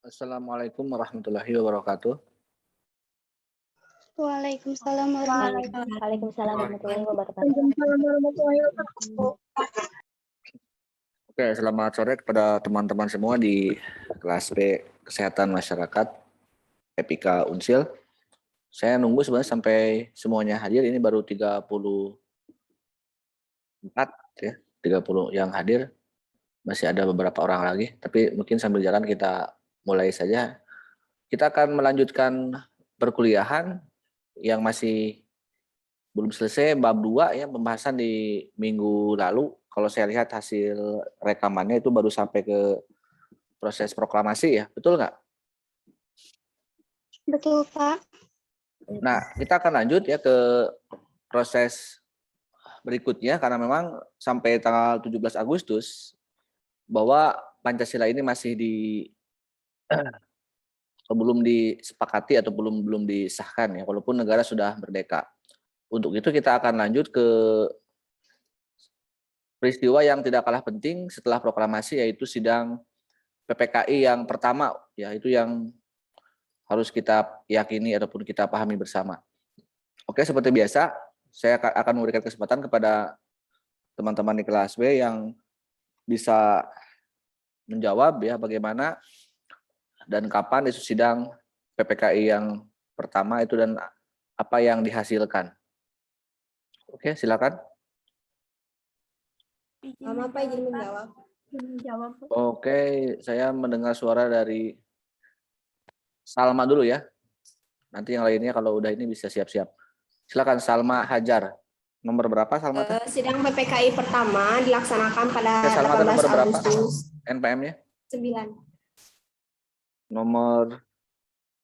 Assalamualaikum warahmatullahi wabarakatuh. Waalaikumsalam warahmatullahi wabarakatuh. Waalaikumsalam warahmatullahi wabarakatuh. Waalaikumsalam warahmatullahi wabarakatuh. Oke, selamat sore kepada teman-teman semua di kelas B Kesehatan Masyarakat EPIKA Unsil. Saya nunggu sebenarnya sampai semuanya hadir, ini baru 34 ya, 30 yang hadir. Masih ada beberapa orang lagi, tapi mungkin sambil jalan kita mulai saja. Kita akan melanjutkan perkuliahan yang masih belum selesai bab 2 ya, pembahasan di minggu lalu. Kalau saya lihat hasil rekamannya itu baru sampai ke proses proklamasi ya, betul nggak? Betul, Pak. Nah, kita akan lanjut ya ke proses berikutnya karena memang sampai tanggal 17 Agustus bahwa Pancasila ini masih belum disepakati atau belum disahkan ya, walaupun negara sudah merdeka. Untuk itu kita akan lanjut ke peristiwa yang tidak kalah penting setelah proklamasi, yaitu sidang PPKI yang pertama, yaitu yang harus kita yakini ataupun kita pahami bersama. Oke, seperti biasa, saya akan memberikan kesempatan kepada teman-teman di kelas B yang bisa menjawab ya bagaimana dan kapan isu sidang PPKI yang pertama itu dan apa yang dihasilkan. Oke, silakan. Pak izin menjawab. Oke, saya mendengar suara dari Salma dulu ya. Nanti yang lainnya kalau udah ini bisa siap-siap. Silakan Salma Hajar. Nomor berapa Salma? Sidang PPKI pertama dilaksanakan pada Oke, Salma 18 nomor berapa? Agustus NPM-nya? 9. Nomor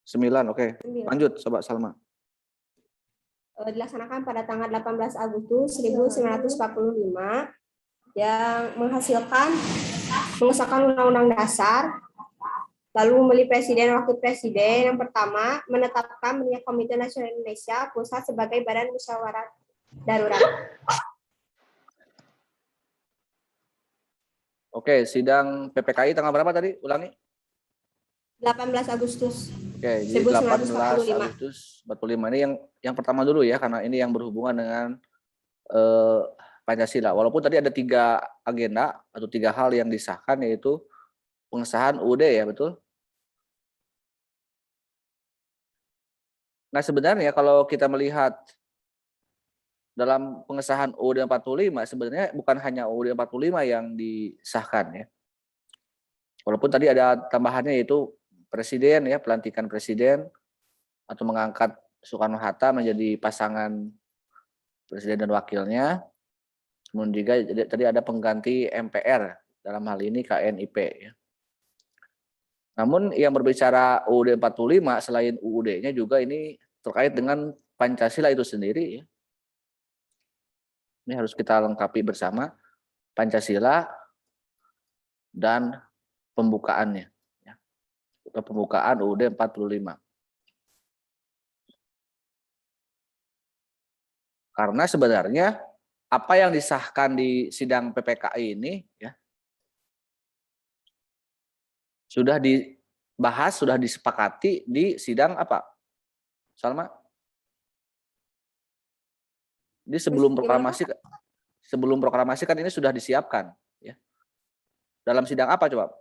9. Oke. 9. Lanjut coba Salma. Dilaksanakan pada tanggal 18 Agustus 1945 yang menghasilkan mengesahkan Undang-Undang Dasar, lalu memilih Presiden dan Wakil Presiden. Yang pertama, menetapkan Bendera Komite Nasional Indonesia Pusat sebagai Badan Musyawarah Darurat. Oke, sidang PPKI tanggal berapa tadi? Ulangi. 18 Agustus. Oke, jadi 18 1945. Agustus 45 ini yang pertama dulu ya, karena ini yang berhubungan dengan Pancasila. Walaupun tadi ada 3 agenda atau 3 hal yang disahkan, yaitu pengesahan UUD ya, betul? Nah, sebenarnya kalau kita melihat dalam pengesahan UUD 45, sebenarnya bukan hanya UUD 45 yang disahkan ya. Walaupun tadi ada tambahannya, yaitu presiden ya, pelantikan presiden atau mengangkat Soekarno-Hatta menjadi pasangan presiden dan wakilnya. Kemudian juga tadi ada pengganti MPR, dalam hal ini KNIP ya. Namun yang berbicara UUD 45 selain UUD-nya juga ini terkait dengan Pancasila itu sendiri ya. Ini harus kita lengkapi bersama, Pancasila dan pembukaannya ya. Atau pembukaan UUD 45. Karena sebenarnya apa yang disahkan di sidang PPKI ini ya sudah dibahas, sudah disepakati di sidang apa? Salma? Jadi sebelum proklamasi kan ini sudah disiapkan ya. Dalam sidang apa coba?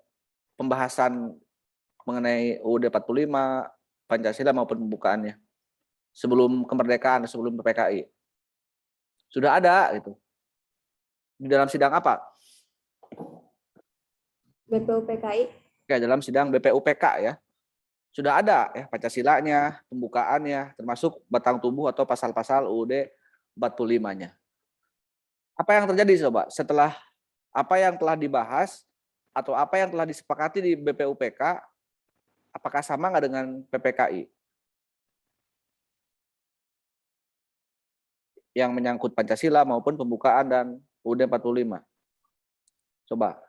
Pembahasan mengenai UUD 45, Pancasila maupun pembukaannya. Sebelum kemerdekaan, sebelum PPKI. Sudah ada gitu. Di dalam sidang apa? BPUPKI. Oke, dalam sidang BPUPK ya. Sudah ada ya Pancasilanya, pembukaannya, termasuk batang tubuh atau pasal-pasal UUD 45-nya. Apa yang terjadi coba setelah apa yang telah dibahas atau apa yang telah disepakati di BPUPK, apakah sama nggak dengan PPKI? Yang menyangkut Pancasila maupun pembukaan dan UUD 45. Coba,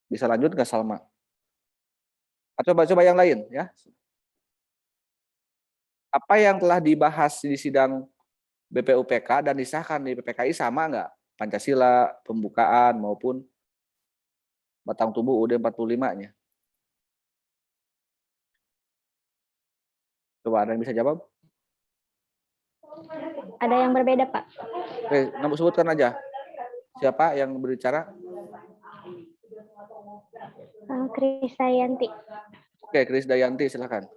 bisa lanjut nggak Salma? Atau coba yang lain ya. Apa yang telah dibahas di sidang BPUPK dan disahkan di PPKI sama nggak? Pancasila, pembukaan maupun batang tubuh UUD 45-nya. Coba ada yang bisa jawab? Ada yang berbeda, Pak. Oke, sebutkan aja. Siapa yang berbicara? Krisdayanti. Oke, Krisdayanti, silakan.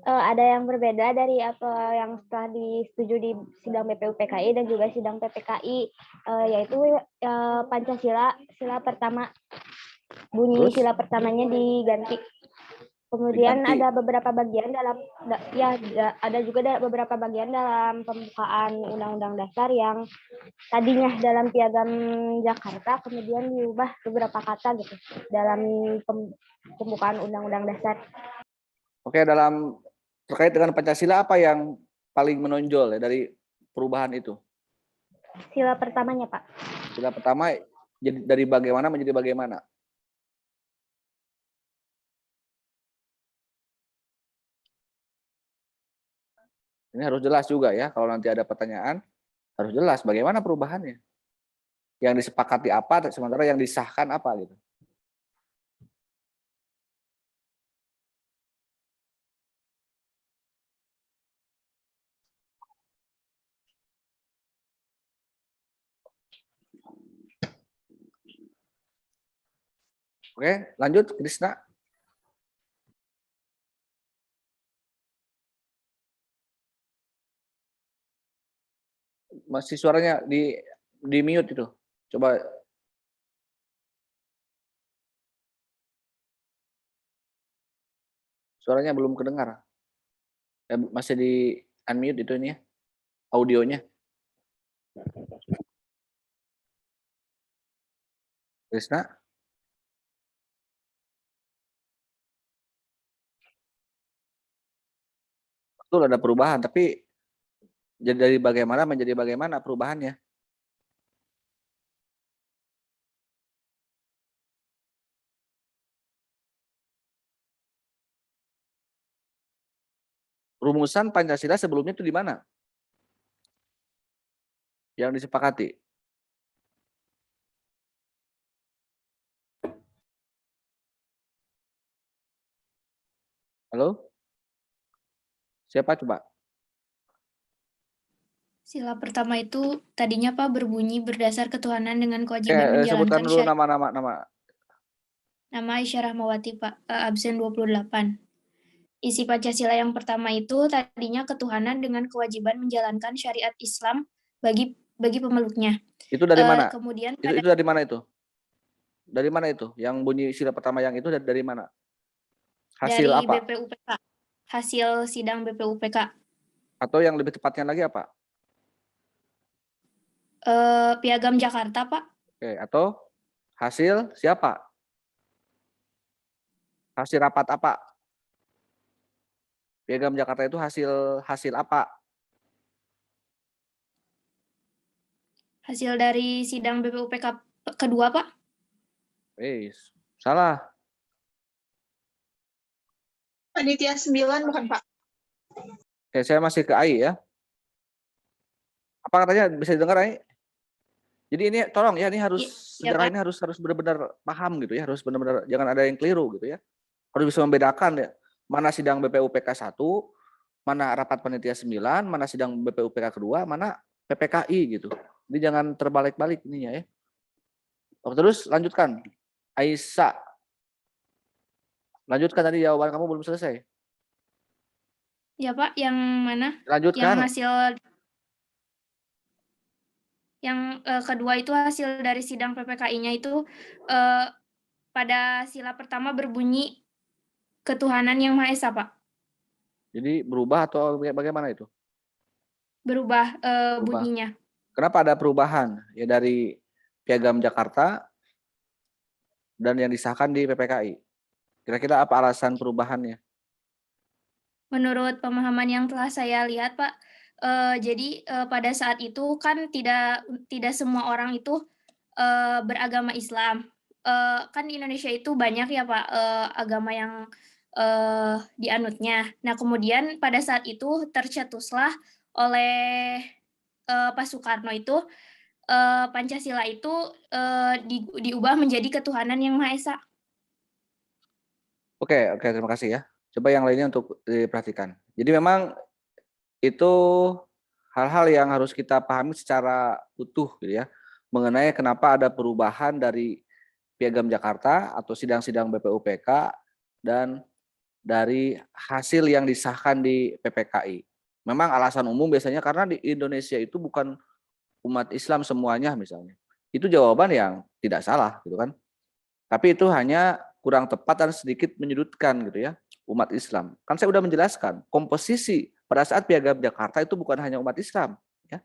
Ada yang berbeda dari apa yang setelah disetujui di sidang BPUPKI dan juga sidang PPKI, yaitu Pancasila, sila pertama. Bunyi Terus? sila pertamanya diganti. Kemudian Diganti. ada beberapa bagian dalam ada juga beberapa bagian dalam pembukaan Undang-Undang Dasar yang tadinya dalam Piagam Jakarta kemudian diubah beberapa kata gitu dalam pembukaan Undang-Undang Dasar. Oke, terkait dengan Pancasila apa yang paling menonjol ya dari perubahan itu? Sila pertamanya, Pak. Sila pertama jadi dari bagaimana menjadi bagaimana? Ini harus jelas juga ya, kalau nanti ada pertanyaan, harus jelas bagaimana perubahannya. Yang disepakati apa, sementara yang disahkan apa gitu. Oke, lanjut Krisna. Masih suaranya di mute itu. Coba. Suaranya belum kedengar. Masih di unmute itu ini ya, audionya. Krisna. Betul ada perubahan, tapi jadi dari bagaimana menjadi bagaimana perubahannya. Rumusan Pancasila sebelumnya itu di mana? Yang disepakati. Halo? Siapa coba? Sila pertama itu tadinya Pak berbunyi berdasar ketuhanan dengan kewajiban Sebutkan menjalankan dulu nama. Nama Aisyah Rahmawati Pak, absen 28. Isi Pancasila yang pertama itu tadinya ketuhanan dengan kewajiban menjalankan syariat Islam bagi pemeluknya. Itu dari mana? Kemudian Itu dari mana itu? Dari mana itu? Yang bunyi sila pertama yang itu dari mana? Hasil dari apa? BPUPK. Hasil sidang BPUPK. Atau yang lebih tepatnya lagi apa? Piagam Jakarta, Pak. Oke, atau hasil siapa? Hasil rapat apa? Piagam Jakarta itu hasil apa? Hasil dari sidang BPUPK kedua, Pak. Salah. Panitia 9 bukan, Pak? Oke, saya masih ke AI ya. Apa katanya bisa didengar AI? Jadi ini tolong ya, ini harus sejarah ini harus benar-benar paham gitu ya, harus benar-benar jangan ada yang keliru gitu ya. Harus bisa membedakan ya, mana sidang BPUPK 1, mana rapat panitia 9, mana sidang BPUPK kedua, mana PPKI gitu. Jadi jangan terbalik-balik ininya ya. Oke, terus lanjutkan. Aisyah. Lanjutkan tadi jawaban kamu belum selesai. Ya Pak, yang mana? Lanjutkan. Yang kedua itu hasil dari sidang PPKI-nya itu pada sila pertama berbunyi ketuhanan yang Maha Esa, Pak. Jadi berubah atau bagaimana itu? Berubah bunyinya. Kenapa ada perubahan ya dari Piagam Jakarta dan yang disahkan di PPKI? Kira-kira apa alasan perubahannya? Menurut pemahaman yang telah saya lihat, Pak, jadi pada saat itu kan tidak semua orang itu beragama Islam. Kan di Indonesia itu banyak ya Pak agama yang dianutnya. Nah kemudian pada saat itu tercetuslah oleh Pak Soekarno itu Pancasila itu diubah menjadi ketuhanan yang Maha Esa. Oke, terima kasih ya. Coba yang lainnya untuk diperhatikan. Jadi memang itu hal-hal yang harus kita pahami secara utuh gitu ya, mengenai kenapa ada perubahan dari Piagam Jakarta atau sidang-sidang BPUPK dan dari hasil yang disahkan di PPKI. Memang alasan umum biasanya karena di Indonesia itu bukan umat Islam semuanya misalnya. Itu jawaban yang tidak salah gitu kan. Tapi itu hanya kurang tepat dan sedikit menyudutkan gitu ya umat Islam. Kan saya sudah menjelaskan komposisi pada saat Piagam Jakarta itu bukan hanya umat Islam ya.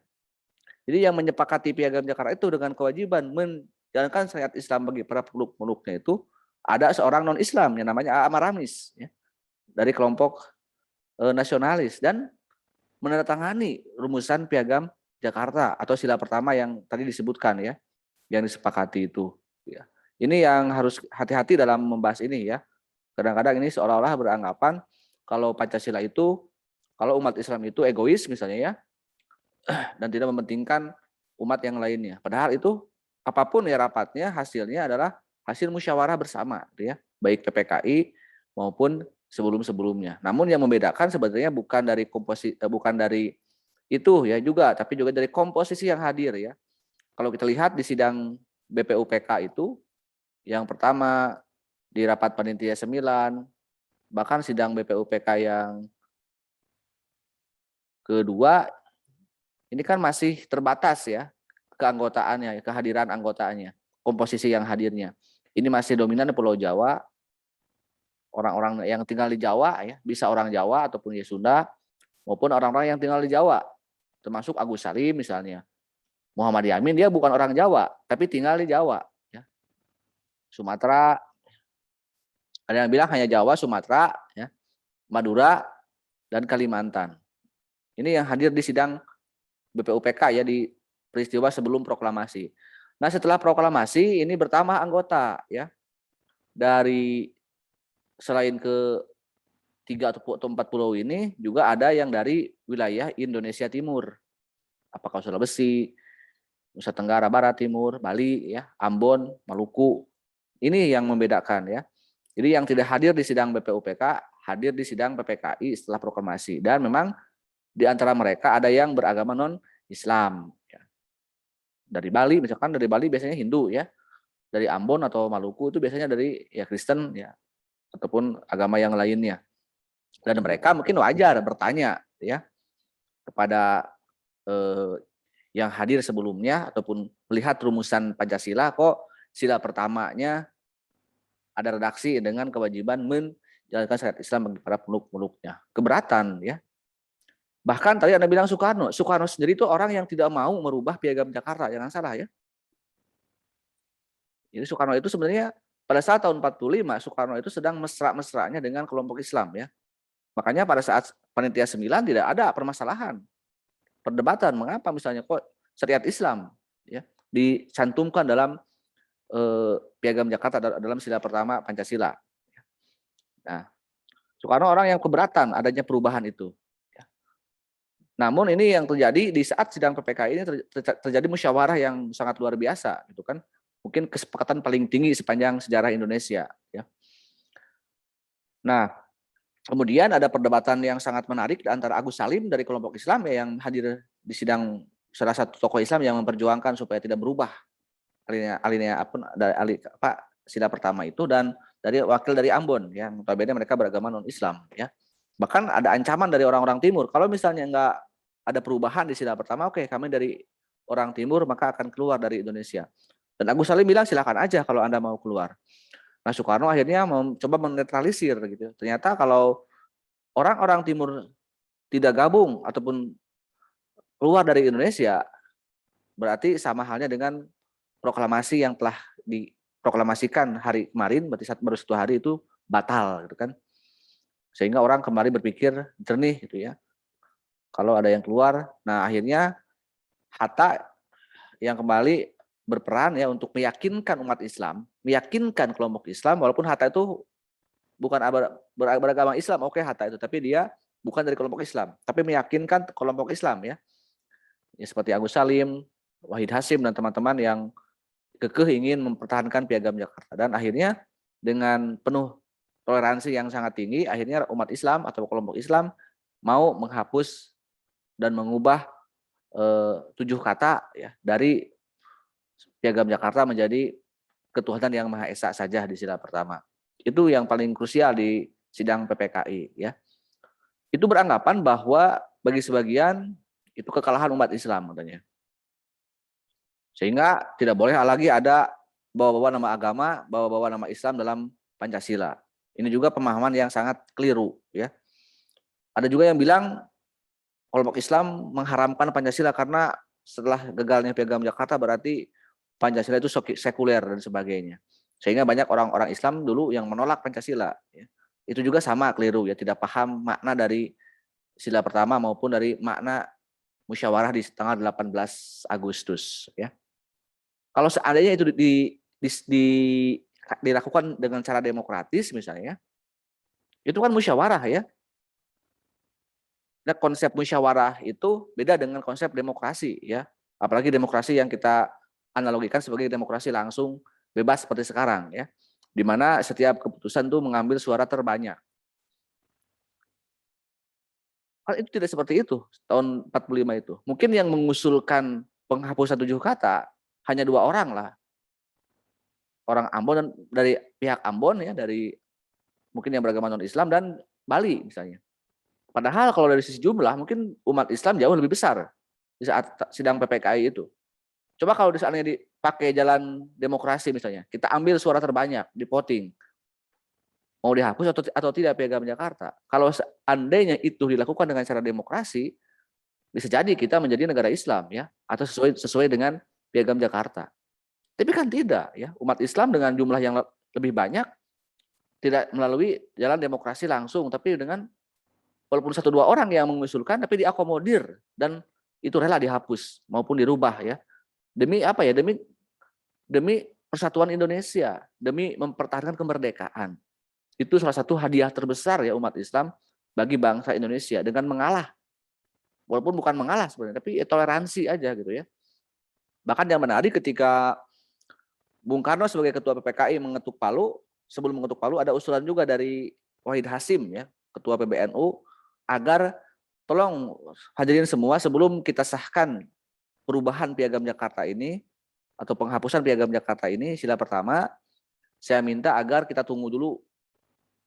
Jadi yang menyepakati Piagam Jakarta itu dengan kewajiban menjalankan syariat Islam bagi para peluk-peluknya itu ada seorang non Islam yang namanya Amar Ramis ya, dari kelompok nasionalis dan menandatangani rumusan Piagam Jakarta atau sila pertama yang tadi disebutkan ya, yang disepakati itu ya. Ini yang harus hati-hati dalam membahas ini ya. Kadang-kadang ini seolah-olah beranggapan kalau Pancasila itu, kalau umat Islam itu egois misalnya ya, dan tidak mementingkan umat yang lainnya. Padahal itu apapun ya rapatnya, hasilnya adalah hasil musyawarah bersama gitu ya, baik PPKI maupun sebelum-sebelumnya. Namun yang membedakan sebenarnya bukan dari itu ya juga, tapi juga dari komposisi yang hadir ya. Kalau kita lihat di sidang BPUPK itu, yang pertama di rapat panitia 9, bahkan sidang BPUPK yang kedua, ini kan masih terbatas ya keanggotaannya, kehadiran anggotanya, komposisi yang hadirnya. Ini masih dominan di Pulau Jawa, orang-orang yang tinggal di Jawa ya, bisa orang Jawa ataupun ya Sunda, maupun orang-orang yang tinggal di Jawa, termasuk Agus Salim misalnya. Muhammad Yamin dia bukan orang Jawa, tapi tinggal di Jawa. Ya. Sumatera, ada yang bilang hanya Jawa, Sumatera, ya, Madura, dan Kalimantan. Ini yang hadir di sidang BPUPK ya di peristiwa sebelum proklamasi. Nah setelah proklamasi ini bertambah anggota ya, dari selain ke 3 atau 4 pulau ini juga ada yang dari wilayah Indonesia Timur. Apakah Sulawesi, Nusa Tenggara Barat, Timur, Bali, ya, Ambon, Maluku. Ini yang membedakan ya. Jadi yang tidak hadir di sidang BPUPK, hadir di sidang PPKI setelah proklamasi. Dan memang di antara mereka ada yang beragama non-Islam. Ya. Dari Bali, misalkan dari Bali biasanya Hindu ya. Dari Ambon atau Maluku itu biasanya dari ya Kristen ya, ataupun agama yang lainnya. Dan mereka mungkin wajar bertanya ya kepada yang hadir sebelumnya ataupun melihat rumusan Pancasila, kok sila pertamanya ada redaksi dengan kewajiban menjalankan syariat Islam bagi para peluk-peluknya. Keberatan ya. Bahkan tadi Anda bilang Soekarno sendiri itu orang yang tidak mau merubah Piagam Jakarta, jangan salah ya. Jadi Soekarno itu sebenarnya pada saat tahun 45 Soekarno itu sedang mesra-mesranya dengan kelompok Islam ya. Makanya pada saat panitia 9 tidak ada permasalahan. Perdebatan mengapa misalnya kok syariat Islam ya dicantumkan dalam Piagam Jakarta dalam sila pertama Pancasila. Nah, Soekarno orang yang keberatan adanya perubahan itu. Namun ini yang terjadi di saat sidang PPKI ini terjadi musyawarah yang sangat luar biasa, gitu kan? Mungkin kesepakatan paling tinggi sepanjang sejarah Indonesia. Ya. Nah, kemudian ada perdebatan yang sangat menarik antara Agus Salim dari kelompok Islam ya, yang hadir di sidang, salah satu tokoh Islam yang memperjuangkan supaya tidak berubah alinea sila pertama itu, dan dari wakil dari Ambon yang notabene mereka beragama non Islam ya. Bahkan ada ancaman dari orang-orang timur, kalau misalnya enggak ada perubahan di sila pertama, oke, kami dari orang timur maka akan keluar dari Indonesia. Dan Agus Salim bilang silakan aja kalau Anda mau keluar. Nah Soekarno akhirnya mencoba menetralisir gitu. Ternyata kalau orang-orang timur tidak gabung ataupun keluar dari Indonesia, berarti sama halnya dengan proklamasi yang telah diproklamasikan hari kemarin, berarti baru 1 hari itu batal gitu kan. Sehingga orang kembali berpikir jernih gitu ya. Kalau ada yang keluar, nah akhirnya Hatta yang kembali berperan ya untuk meyakinkan umat Islam, meyakinkan kelompok Islam, walaupun Hatta itu bukan beragama Islam, oke Hatta itu, tapi dia bukan dari kelompok Islam, tapi meyakinkan kelompok Islam ya. Ya seperti Agus Salim, Wahid Hasim dan teman-teman yang kekeh ingin mempertahankan Piagam Jakarta, dan akhirnya dengan penuh toleransi yang sangat tinggi, akhirnya umat Islam atau kelompok Islam mau menghapus dan mengubah 7 kata ya dari Piagam Jakarta menjadi ketuhanan yang Maha Esa saja di sila pertama. Itu yang paling krusial di sidang PPKI ya. Itu beranggapan bahwa bagi sebagian itu kekalahan umat Islam katanya. Sehingga tidak boleh lagi ada bawa-bawa nama agama, bawa-bawa nama Islam dalam Pancasila. Ini juga pemahaman yang sangat keliru ya. Ada juga yang bilang kelompok Islam mengharamkan Pancasila karena setelah gagalnya Piagam Jakarta berarti Pancasila itu sekuler dan sebagainya. Sehingga banyak orang-orang Islam dulu yang menolak Pancasila. Ya. Itu juga sama keliru ya, tidak paham makna dari sila pertama maupun dari makna musyawarah di tanggal 18 Agustus. Ya. Kalau seandainya itu dilakukan dengan cara demokratis misalnya, itu kan musyawarah ya. Nah, konsep musyawarah itu beda dengan konsep demokrasi ya. Apalagi demokrasi yang kita analogikan sebagai demokrasi langsung bebas seperti sekarang ya. Di mana setiap keputusan itu mengambil suara terbanyak. Kan itu tidak seperti itu tahun 45 itu. Mungkin yang mengusulkan penghapusan 7 kata hanya 2 orang lah. Orang Ambon dan dari pihak Ambon ya, dari mungkin yang beragama non-Islam dan Bali misalnya. Padahal kalau dari sisi jumlah mungkin umat Islam jauh lebih besar di saat sidang PPKI itu. Coba kalau misalnya dipakai jalan demokrasi misalnya, kita ambil suara terbanyak di voting, mau dihapus atau tidak Piagam Jakarta. Kalau seandainya itu dilakukan dengan cara demokrasi, bisa jadi kita menjadi negara Islam ya, atau sesuai dengan Piagam Jakarta. Tapi kan tidak ya, umat Islam dengan jumlah yang lebih banyak tidak melalui jalan demokrasi langsung, tapi dengan walaupun 1-2 orang yang mengusulkan, tapi diakomodir dan itu rela dihapus maupun dirubah ya. Demi apa ya? Demi persatuan Indonesia, demi mempertahankan kemerdekaan. Itu salah satu hadiah terbesar ya umat Islam bagi bangsa Indonesia dengan mengalah. Walaupun bukan mengalah sebenarnya, tapi toleransi aja gitu ya. Bahkan yang menarik ketika Bung Karno sebagai ketua PPKI mengetuk palu, sebelum mengetuk palu ada usulan juga dari Wahid Hasyim ya, ketua PBNU, agar tolong hadirin semua sebelum kita sahkan perubahan Piagam Jakarta ini atau penghapusan Piagam Jakarta ini sila pertama, saya minta agar kita tunggu dulu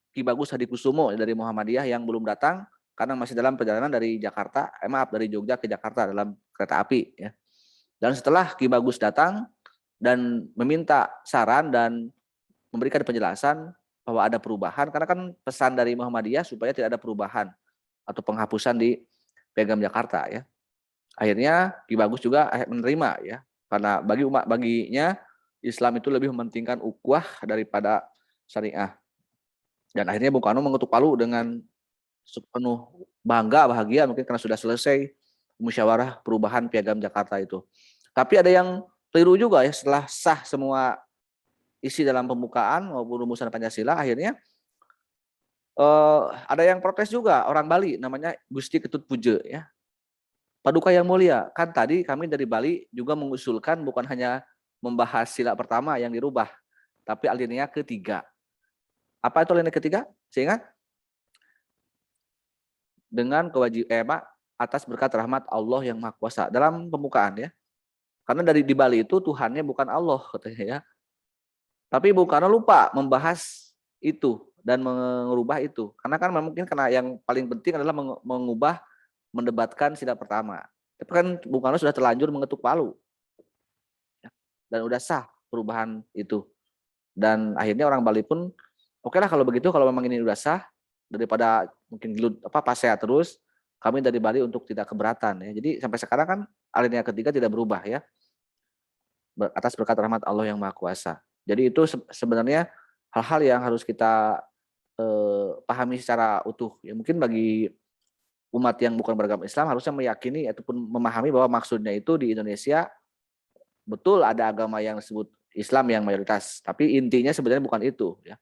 Ki Bagus Hadikusumo dari Muhammadiyah yang belum datang karena masih dalam perjalanan dari Jakarta, dari Jogja ke Jakarta dalam kereta api ya. Dan setelah Ki Bagus datang dan meminta saran dan memberikan penjelasan bahwa ada perubahan, karena kan pesan dari Muhammadiyah supaya tidak ada perubahan atau penghapusan di Piagam Jakarta ya. Akhirnya Ki Bagus juga menerima ya, karena baginya Islam itu lebih mementingkan ukhuwah daripada syariah. Dan akhirnya Bung Karno mengetuk palu dengan sepenuh bangga, bahagia mungkin karena sudah selesai musyawarah perubahan Piagam Jakarta itu. Tapi ada yang keliru juga ya, setelah sah semua isi dalam pembukaan maupun rumusan Pancasila, akhirnya ada yang protes juga, orang Bali namanya Gusti Ketut Puja ya. Paduka yang mulia, kan tadi kami dari Bali juga mengusulkan bukan hanya membahas sila pertama yang dirubah, tapi alinea ketiga. Apa itu alinea ketiga? Sehingga dengan kewajiban atas berkat rahmat Allah yang Maha Kuasa dalam pembukaan ya. Karena di Bali itu Tuhannya bukan Allah katanya ya. Tapi Bung Karno lupa membahas itu dan mengubah itu. Karena kan mungkin karena yang paling penting adalah mengubah, mendebatkan sila pertama. Tapi kan Bung Karno sudah terlanjur mengetuk palu. Dan udah sah perubahan itu. Dan akhirnya orang Bali pun, oke lah kalau begitu, kalau memang ini udah sah, daripada mungkin pasea terus, kami dari Bali untuk tidak keberatan ya. Jadi sampai sekarang kan alinea ketiga tidak berubah ya. Atas berkat rahmat Allah yang Maha Kuasa. Jadi itu sebenarnya hal-hal yang harus kita pahami secara utuh. Ya mungkin bagi umat yang bukan beragama Islam harusnya meyakini ataupun memahami bahwa maksudnya itu di Indonesia betul ada agama yang disebut Islam yang mayoritas, tapi intinya sebenarnya bukan itu ya.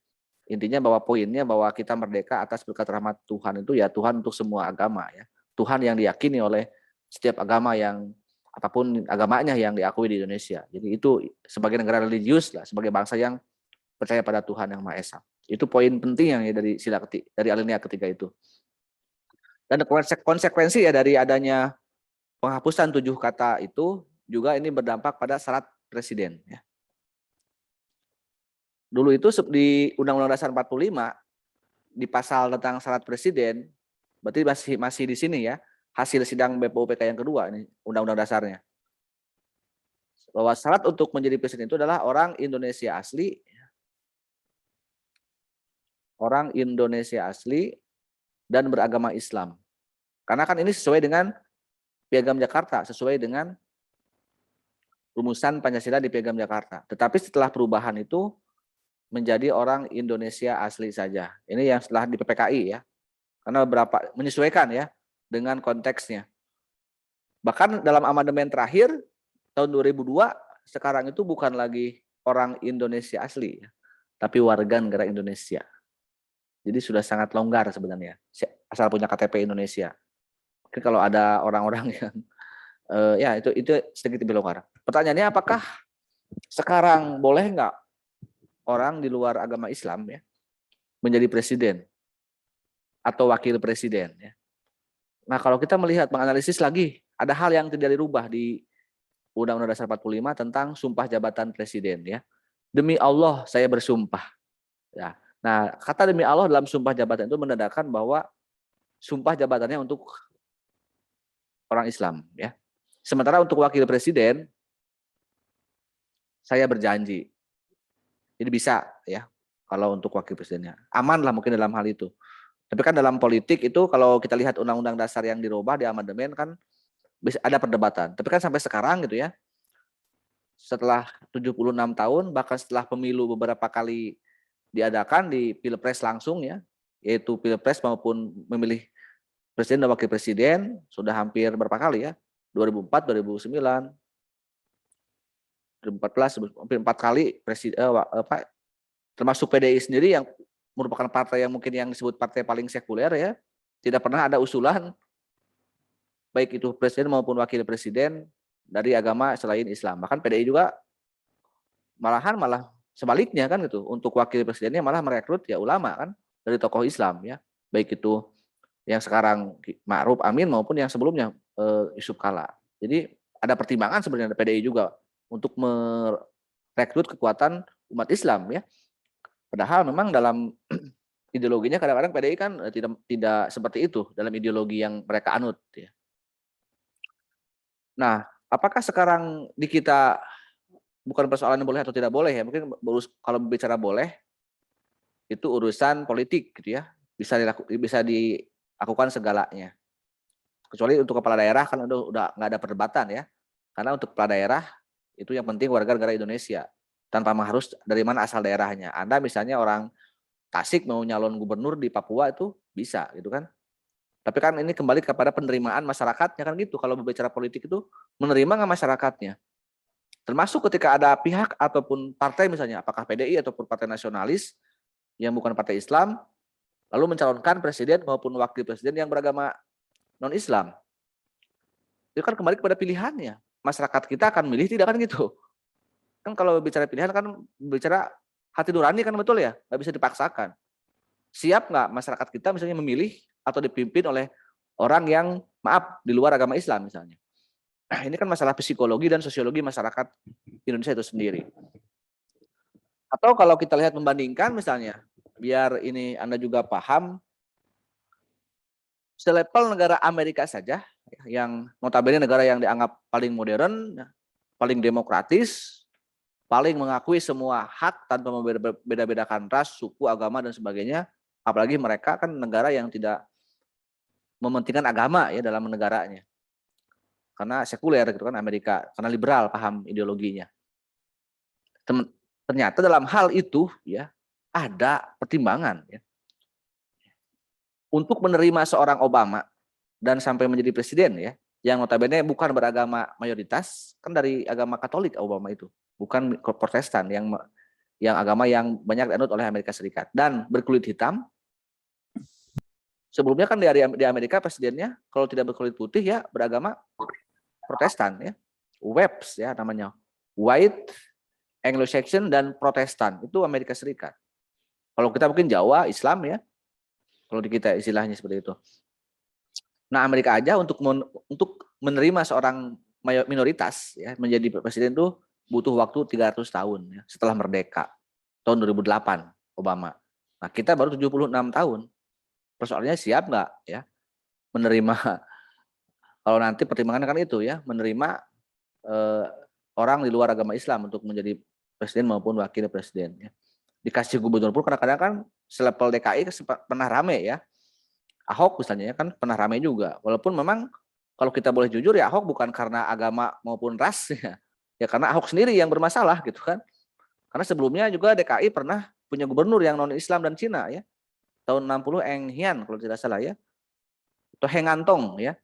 Intinya bahwa poinnya bahwa kita merdeka atas berkat rahmat Tuhan itu ya Tuhan untuk semua agama ya. Tuhan yang diyakini oleh setiap agama yang apapun agamanya yang diakui di Indonesia. Jadi itu sebagai negara religius lah, sebagai bangsa yang percaya pada Tuhan yang Maha Esa. Itu poin penting yang dari dari alinea ketiga itu. Dan konsekuensi ya dari adanya penghapusan 7 kata itu juga ini berdampak pada syarat presiden. Ya. Dulu itu di Undang-Undang Dasar 45 di pasal tentang syarat presiden, berarti masih di sini ya, hasil sidang BPUPK yang kedua ini Undang-Undang dasarnya. Bahwa syarat untuk menjadi presiden itu adalah orang Indonesia asli, dan beragama Islam. Karena kan ini sesuai dengan Piagam Jakarta, sesuai dengan rumusan Pancasila di Piagam Jakarta. Tetapi setelah perubahan itu menjadi orang Indonesia asli saja. Ini yang setelah di PPKI ya. Karena beberapa menyesuaikan ya dengan konteksnya. Bahkan dalam amandemen terakhir tahun 2002 sekarang itu bukan lagi orang Indonesia asli ya, tapi warga negara Indonesia. Jadi sudah sangat longgar sebenarnya asal punya KTP Indonesia. Mungkin kalau ada orang-orang yang ya itu sedikit lebih longgar. Pertanyaannya apakah sekarang boleh nggak orang di luar agama Islam ya menjadi presiden atau wakil presiden ya? Nah, kalau kita menganalisis lagi, ada hal yang tidak dirubah di Undang-Undang Dasar 45 tentang sumpah jabatan presiden ya. Demi Allah saya bersumpah. Ya. Nah, kata demi Allah dalam sumpah jabatan itu menandakan bahwa sumpah jabatannya untuk orang Islam ya. Sementara untuk wakil presiden saya berjanji. Jadi bisa ya kalau untuk wakil presidennya. Aman lah mungkin dalam hal itu. Tapi kan dalam politik itu kalau kita lihat undang-undang dasar yang dirubah di amandemen kan ada perdebatan. Tapi kan sampai sekarang gitu ya. Setelah 76 tahun bahkan setelah pemilu beberapa kali diadakan di Pilpres langsung ya, yaitu Pilpres maupun memilih presiden dan wakil presiden sudah hampir berapa kali ya? 2004, 2009, 2014, hampir 4 kali termasuk PDI sendiri yang merupakan partai yang mungkin yang disebut partai paling sekuler ya, tidak pernah ada usulan baik itu presiden maupun wakil presiden dari agama selain Islam. Bahkan PDI juga malah sebaliknya kan gitu, untuk wakil presidennya malah merekrut ya ulama kan dari tokoh Islam ya, baik itu yang sekarang Ma'ruf Amin maupun yang sebelumnya Yusuf Kala. Jadi ada pertimbangan sebenarnya PDI juga untuk merekrut kekuatan umat Islam ya. Padahal memang dalam ideologinya kadang-kadang PDI kan tidak seperti itu dalam ideologi yang mereka anut ya. Nah, apakah sekarang di kita bukan persoalan boleh atau tidak boleh ya, mungkin kalau bicara boleh itu urusan politik gitu ya, bisa dilakukan segalanya. Kecuali untuk kepala daerah kan udah nggak ada perdebatan ya. Karena untuk kepala daerah itu yang penting warga negara Indonesia tanpa harus dari mana asal daerahnya. Anda misalnya orang Tasik mau nyalon gubernur di Papua itu bisa gitu kan. Tapi kan ini kembali kepada penerimaan masyarakatnya kan gitu. Kalau berbicara politik itu menerima nggak masyarakatnya. Termasuk ketika ada pihak ataupun partai misalnya apakah PDI ataupun partai nasionalis yang bukan partai Islam lalu mencalonkan presiden maupun wakil presiden yang beragama non-Islam. Itu kan kembali kepada pilihannya. Masyarakat kita akan milih tidak kan gitu. Kan kalau bicara pilihan kan bicara hati nurani kan betul ya, nggak bisa dipaksakan. Siap nggak masyarakat kita misalnya memilih atau dipimpin oleh orang yang maaf di luar agama Islam misalnya. Nah, ini kan masalah psikologi dan sosiologi masyarakat Indonesia itu sendiri. Atau kalau kita lihat membandingkan misalnya, biar ini Anda juga paham, selevel negara Amerika saja, yang notabene negara yang dianggap paling modern, paling demokratis, paling mengakui semua hak tanpa membeda-bedakan ras, suku, agama, dan sebagainya. Apalagi mereka kan negara yang tidak mementingkan agama ya dalam negaranya. Karena sekuler gitu kan Amerika, karena liberal paham ideologinya. Ternyata dalam hal itu ya ada pertimbangan ya. Untuk menerima seorang Obama dan sampai menjadi presiden ya, yang notabene bukan beragama mayoritas, kan dari agama Katolik Obama itu, bukan Protestan yang agama yang banyak dianut oleh Amerika Serikat dan berkulit hitam. Sebelumnya kan di Amerika presidennya kalau tidak berkulit putih ya beragama Protestan ya. WEPS ya namanya. White, Anglo-Saxon dan Protestan itu Amerika Serikat. Kalau kita mungkin Jawa, Islam ya. Kalau di kita istilahnya seperti itu. Nah, Amerika aja untuk menerima seorang minoritas ya menjadi presiden itu butuh waktu 300 tahun ya, setelah merdeka tahun 2008 Obama. Nah, kita baru 76 tahun. Persoalannya siap nggak ya menerima kalau nanti pertimbangan kan itu ya menerima orang di luar agama Islam untuk menjadi presiden maupun wakil presiden ya. Dikasih gubernur pun kadang-kadang kan selevel DKI pernah rame ya. Ahok misalnya kan pernah rame juga. Walaupun memang kalau kita boleh jujur ya Ahok bukan karena agama maupun ras ya. Ya karena Ahok sendiri yang bermasalah gitu kan. Karena sebelumnya juga DKI pernah punya gubernur yang non Islam dan Cina ya. Tahun 60 Eng Hian kalau tidak salah ya. Atau Heng Antong ya.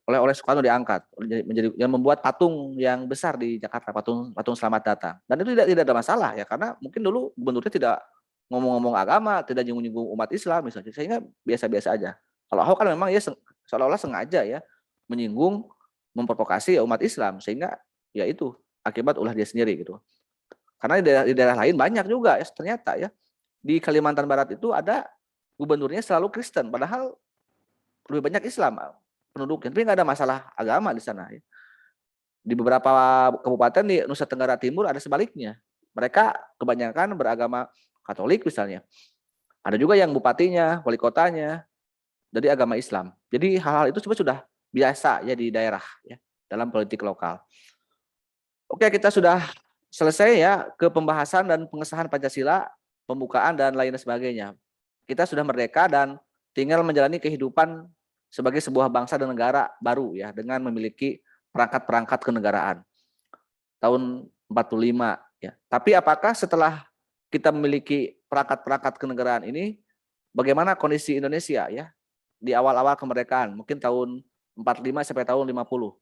Oleh Soekarno diangkat menjadi yang membuat patung yang besar di Jakarta, patung Selamat Datang. Dan itu tidak ada masalah ya karena mungkin dulu gubernurnya tidak ngomong-ngomong agama, tidak nyinggung-nyinggung umat Islam misalnya, sehingga biasa-biasa aja. Kalau Ahok kan memang ya seolah-olah sengaja ya menyinggung, memprovokasi umat Islam sehingga ya itu akibat ulah dia sendiri gitu. Karena di daerah lain banyak juga ya ternyata ya. Di Kalimantan Barat itu ada gubernurnya selalu Kristen padahal lebih banyak Islam penduduknya, tapi nggak ada masalah agama di sana ya. Di beberapa kabupaten di Nusa Tenggara Timur ada sebaliknya. Mereka kebanyakan beragama Katolik misalnya. Ada juga yang bupatinya, wali kotanya dari agama Islam. Jadi hal-hal itu sudah biasa ya di daerah ya dalam politik lokal. Oke, kita sudah selesai ya ke pembahasan dan pengesahan Pancasila, pembukaan dan lain sebagainya. Kita sudah merdeka dan tinggal menjalani kehidupan sebagai sebuah bangsa dan negara baru ya dengan memiliki perangkat-perangkat kenegaraan. Tahun 45 ya. Tapi apakah setelah kita memiliki perangkat-perangkat kenegaraan ini bagaimana kondisi Indonesia ya di awal-awal kemerdekaan, mungkin tahun 45 sampai tahun 50.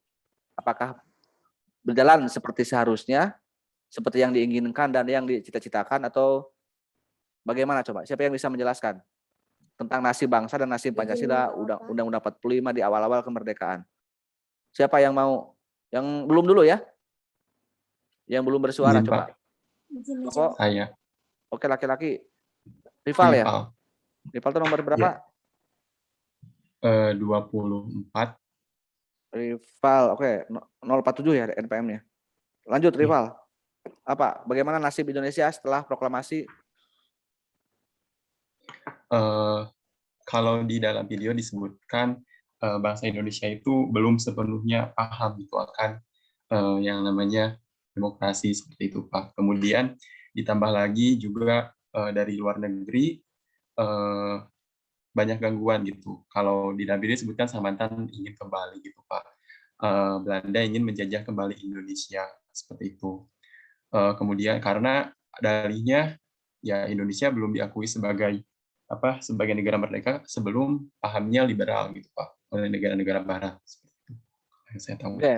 Apakah berjalan seperti seharusnya, seperti yang diinginkan dan yang dicita-citakan atau bagaimana coba? Siapa yang bisa menjelaskan tentang nasib bangsa dan nasib Pancasila Undang-Undang 45 di awal-awal kemerdekaan? Siapa yang mau? Yang belum dulu ya? Yang belum bersuara Izin, coba. Pak. Saya. Oke, laki-laki. Rival ya? Rival. Rival itu nomor berapa? 24. Rival, oke. 047 ya NPM-nya. Lanjut Rival. Apa? Bagaimana nasib Indonesia setelah proklamasi? Kalau di dalam video disebutkan bangsa Indonesia itu belum sepenuhnya paham itu akan yang namanya demokrasi seperti itu, Pak. Kemudian ditambah lagi juga dari luar negeri banyak gangguan gitu. Kalau di dalam video disebutkan Samantan ingin kembali gitu, Pak. Belanda ingin menjajah kembali Indonesia seperti itu. Kemudian karena dalihnya ya Indonesia belum diakui sebagai negara merdeka sebelum pahamnya liberal gitu, Pak, oleh negara-negara Barat. Seperti itu. Yang saya tahu. Oke.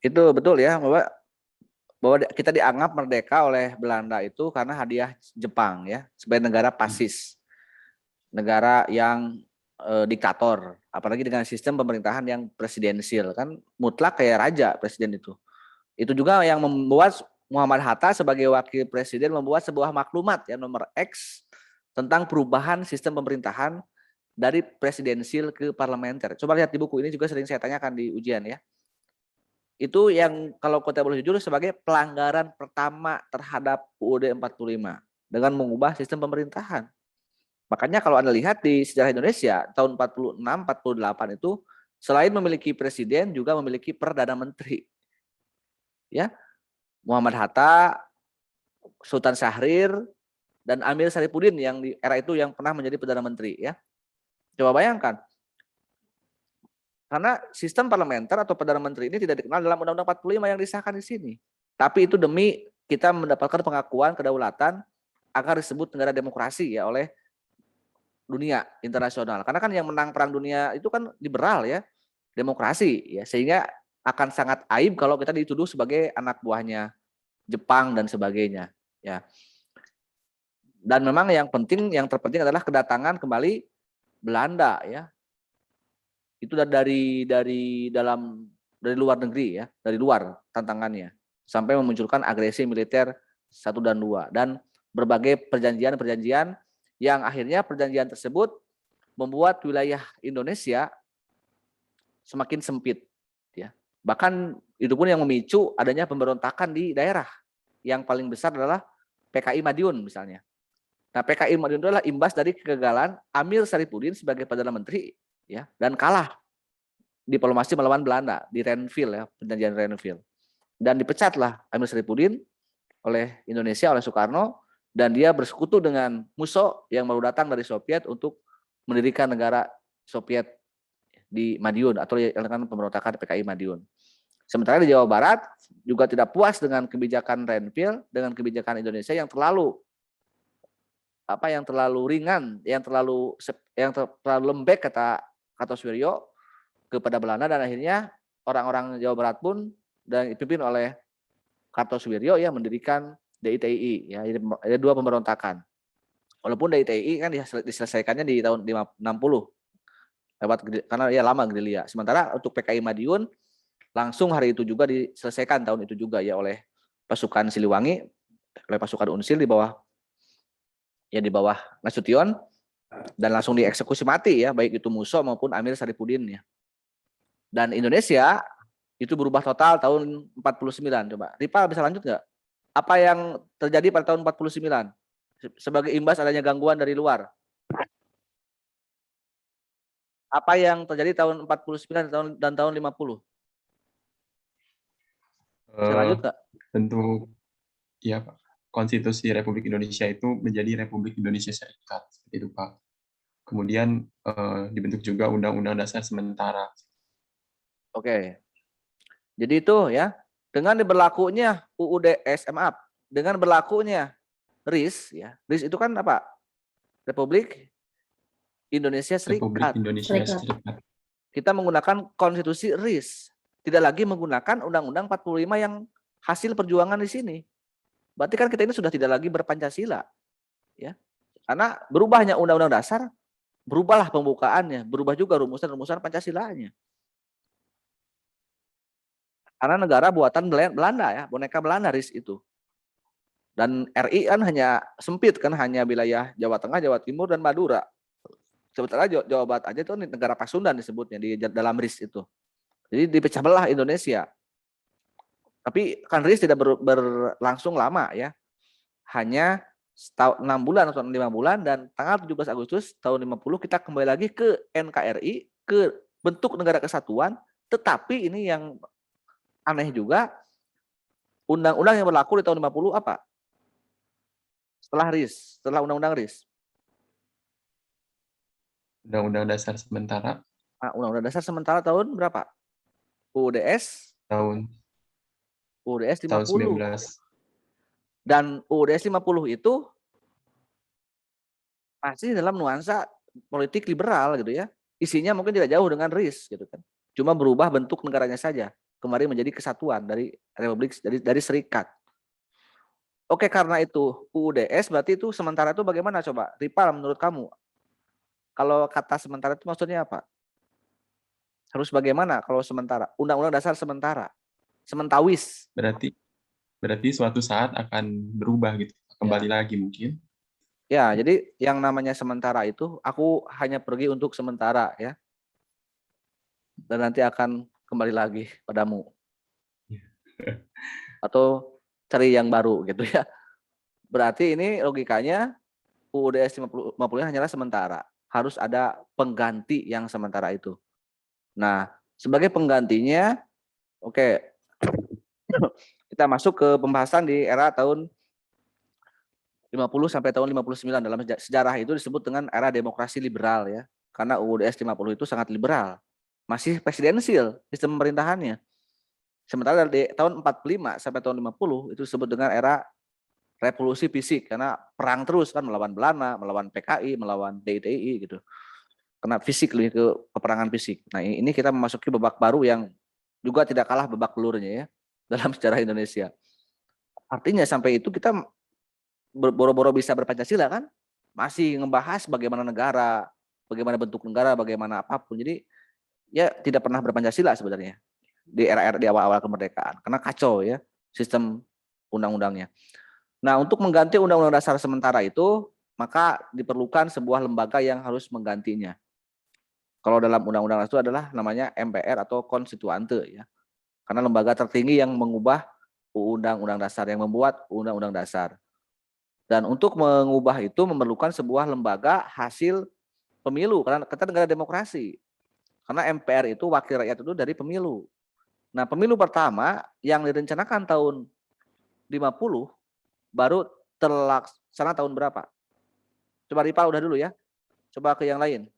Itu betul ya, bahwa kita dianggap merdeka oleh Belanda itu karena hadiah Jepang ya, sebagai negara fasis. Negara yang diktator, apalagi dengan sistem pemerintahan yang presidensial kan mutlak kayak raja presiden itu. Itu juga yang membuat Muhammad Hatta sebagai wakil presiden membuat sebuah maklumat ya nomor X tentang perubahan sistem pemerintahan dari presidensial ke parlementer. Coba lihat di buku ini juga sering saya tanyakan di ujian ya. Itu yang kalau kita boleh jujur sebagai pelanggaran pertama terhadap UUD 45 dengan mengubah sistem pemerintahan. Makanya kalau Anda lihat di sejarah Indonesia tahun 46, 48 itu selain memiliki presiden juga memiliki perdana menteri. Ya. Muhammad Hatta, Sultan Syahrir dan Amir Syarifuddin yang di era itu yang pernah menjadi perdana menteri ya. Coba bayangkan. Karena sistem parlementer atau perdana menteri ini tidak dikenal dalam Undang-Undang 45 yang disahkan di sini. Tapi itu demi kita mendapatkan pengakuan kedaulatan agar disebut negara demokrasi ya oleh dunia internasional. Karena kan yang menang perang dunia itu kan liberal ya, demokrasi ya, sehingga akan sangat aib kalau kita dituduh sebagai anak buahnya Jepang dan sebagainya ya. Dan memang yang terpenting adalah kedatangan kembali Belanda ya. Itu dari luar negeri ya, dari luar tantangannya sampai memunculkan agresi militer 1 dan 2 dan berbagai perjanjian-perjanjian yang akhirnya perjanjian tersebut membuat wilayah Indonesia semakin sempit, ya. Bahkan itu pun yang memicu adanya pemberontakan di daerah. Yang paling besar adalah PKI Madiun misalnya. Nah, PKI Madiun itu adalah imbas dari kegagalan Amir Saripudin sebagai Perdana Menteri, ya, dan kalah diplomasi melawan Belanda di Renville, ya, perjanjian Renville. Dan dipecatlah Amir Saripudin oleh Indonesia, oleh Soekarno, dan dia bersekutu dengan Musso yang baru datang dari Soviet untuk mendirikan negara Soviet di Madiun atau yang dengan pemberontakan PKI Madiun. Sementara di Jawa Barat juga tidak puas dengan kebijakan Renville, dengan kebijakan Indonesia yang terlalu ringan, yang terlalu lembek kata Kartosuwiryo kepada Belanda, dan akhirnya orang-orang Jawa Barat pun dan dipimpin oleh Kartosuwiryo ya mendirikan DITI, ya, ada 2 pemberontakan. Walaupun DITI kan diselesaikannya di tahun 60 lewat karena ya lama gerilya. Sementara untuk PKI Madiun langsung hari itu juga diselesaikan tahun itu juga ya oleh pasukan Siliwangi, oleh pasukan Unsil di bawah Nasution, dan langsung dieksekusi mati ya, baik itu Musso maupun Amir Saripudin ya. Dan Indonesia itu berubah total tahun 49. Coba Ripa bisa lanjut nggak? Apa yang terjadi pada tahun 49 sebagai imbas adanya gangguan dari luar? Apa yang terjadi tahun 49 dan tahun 50? Bisa lanjut nggak? Tentu ya Pak. Konstitusi Republik Indonesia itu menjadi Republik Indonesia Serikat, seperti itu Pak. Kemudian dibentuk juga Undang-Undang Dasar sementara. Oke. Jadi itu ya, dengan berlakunya dengan berlakunya RIS ya. RIS itu kan apa? Republik Indonesia Republik Serikat. Indonesia Serikat. Kita menggunakan konstitusi RIS, tidak lagi menggunakan Undang-Undang 45 yang hasil perjuangan di sini. Berarti kan kita ini sudah tidak lagi berpancasila, ya. Karena berubahnya Undang-Undang Dasar, berubahlah pembukaannya, berubah juga rumusan-rumusan Pancasilanya. Karena negara buatan Belanda ya, boneka Belanda RIS itu. Dan RI kan hanya sempit kan, hanya wilayah Jawa Tengah, Jawa Timur, dan Madura. Sementara Jawa Barat aja itu negara Pasundan disebutnya di dalam RIS itu. Jadi dipecah belah Indonesia. Tapi kan RIS tidak berlangsung lama ya. Hanya 6 bulan atau 5 bulan, dan tanggal 17 Agustus tahun 50 kita kembali lagi ke NKRI, ke bentuk negara kesatuan. Tetapi ini yang aneh juga, undang-undang yang berlaku di tahun 50 apa? Setelah RIS, setelah undang-undang RIS. Undang-Undang Dasar sementara. Nah, Undang-Undang Dasar sementara tahun berapa? UUDS Tahun 50. 19. Dan UUDS 50 itu masih dalam nuansa politik liberal gitu ya. Isinya mungkin tidak jauh dengan RIS gitu kan. Cuma berubah bentuk negaranya saja. Kemarin menjadi kesatuan dari Republik dari Serikat. Oke, karena itu UUDS berarti itu sementara itu bagaimana coba? Ripal, menurut kamu? Kalau kata sementara itu maksudnya apa? Harus bagaimana kalau sementara? Undang-Undang Dasar sementara. Sementawis. Berarti suatu saat akan berubah gitu. Kembali lagi mungkin. Ya, jadi yang namanya sementara itu aku hanya pergi untuk sementara ya. Dan nanti akan kembali lagi padamu. Atau cari yang baru gitu ya. Berarti ini logikanya UUDS 50 hanyalah sementara. Harus ada pengganti yang sementara itu. Nah, sebagai penggantinya, oke, kita masuk ke pembahasan di era tahun 50 sampai tahun 59. Dalam sejarah itu disebut dengan era demokrasi liberal ya. Karena UUDS 50 itu sangat liberal. Masih presidensial sistem pemerintahannya. Sementara dari tahun 45 sampai tahun 50 itu disebut dengan era revolusi fisik, karena perang terus kan, melawan Belanda, melawan PKI, melawan DITI gitu. Karena fisik, lebih ke peperangan fisik. Nah, ini kita memasuki babak baru yang juga tidak kalah babak belurnya ya dalam sejarah Indonesia. Artinya sampai itu kita boro-boro bisa berpancasila kan, masih ngebahas bagaimana negara, bagaimana bentuk negara, bagaimana apapun. Jadi ya tidak pernah berpancasila sebenarnya di era-era di awal-awal kemerdekaan, karena kacau ya sistem undang-undangnya. Nah, untuk mengganti Undang-Undang Dasar sementara itu, maka diperlukan sebuah lembaga yang harus menggantinya. Kalau dalam Undang-Undang itu adalah namanya MPR atau konstituante ya. Karena lembaga tertinggi yang mengubah Undang-Undang Dasar, yang membuat Undang-Undang Dasar. Dan untuk mengubah itu memerlukan sebuah lembaga hasil pemilu, karena kita negara demokrasi. Karena MPR itu wakil rakyat itu dari pemilu. Nah, pemilu pertama yang direncanakan tahun 50 baru terlaksana tahun berapa? Coba Ripa udah dulu ya. Coba ke yang lain.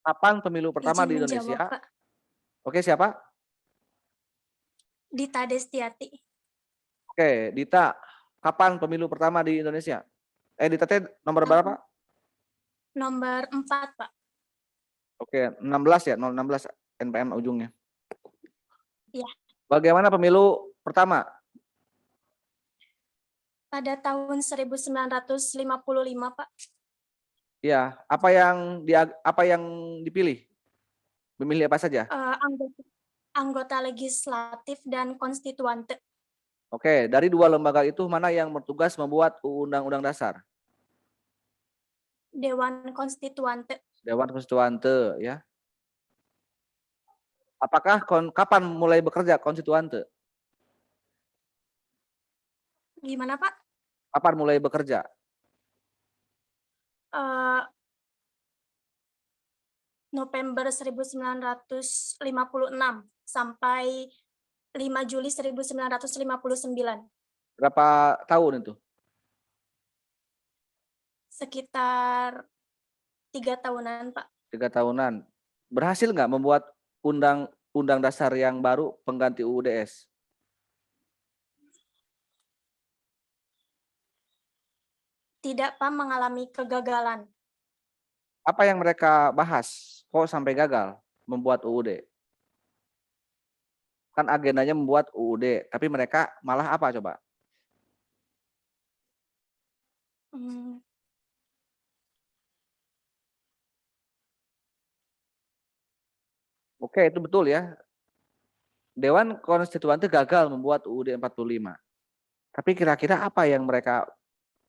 Kapan pemilu pertama Izin di menjawab, Indonesia? Pak. Oke, siapa? Dita Destiati. Oke, Dita. Kapan pemilu pertama di Indonesia? Dita teh nomor berapa? Nomor 4, Pak. Oke, 16 ya, 016 NPM ujungnya. Iya. Bagaimana pemilu pertama? Pada tahun 1955, Pak. Ya, apa yang dipilih? Memilih apa saja? Anggota legislatif dan konstituante. Oke, dari dua lembaga itu mana yang bertugas membuat Undang-Undang Dasar? Dewan Konstituante. Dewan Konstituante ya. Apakah kapan mulai bekerja konstituante? Gimana, Pak? Kapan mulai bekerja? November 1956 sampai 5 Juli 1959. Berapa tahun itu? Sekitar 3 tahunan, Pak. 3 tahunan. Berhasil nggak membuat undang dasar yang baru pengganti UUDS? Tidak, Pak, mengalami kegagalan. Apa yang mereka bahas? Kok sampai gagal membuat UUD? Kan agendanya membuat UUD, tapi mereka malah apa coba? Oke, itu betul ya. Dewan Konstituante gagal membuat UUD 45. Tapi kira-kira apa yang mereka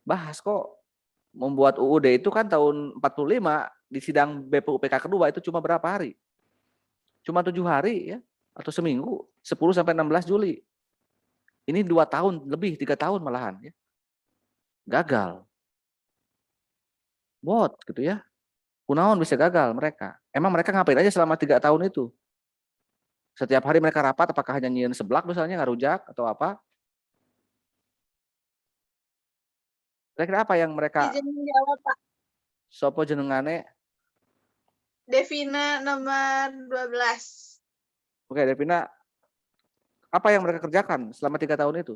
bahas kok membuat UUD itu kan tahun 45 di sidang BPUPK kedua itu cuma berapa hari? Cuma 7 hari ya atau seminggu, 10 sampai 16 Juli. Ini 2 tahun lebih, 3 tahun malahan ya. Gagal. Bot gitu ya. Kunaon bisa gagal mereka. Emang mereka ngapain aja selama 3 tahun itu? Setiap hari mereka rapat apakah hanya nyieun seblak misalnya ngarujak atau apa? Kira-kira apa yang mereka Izin menjawab, Pak. sopo jenengane? Devina nomor 12. Oke, Devina, apa yang mereka kerjakan selama 3 tahun itu?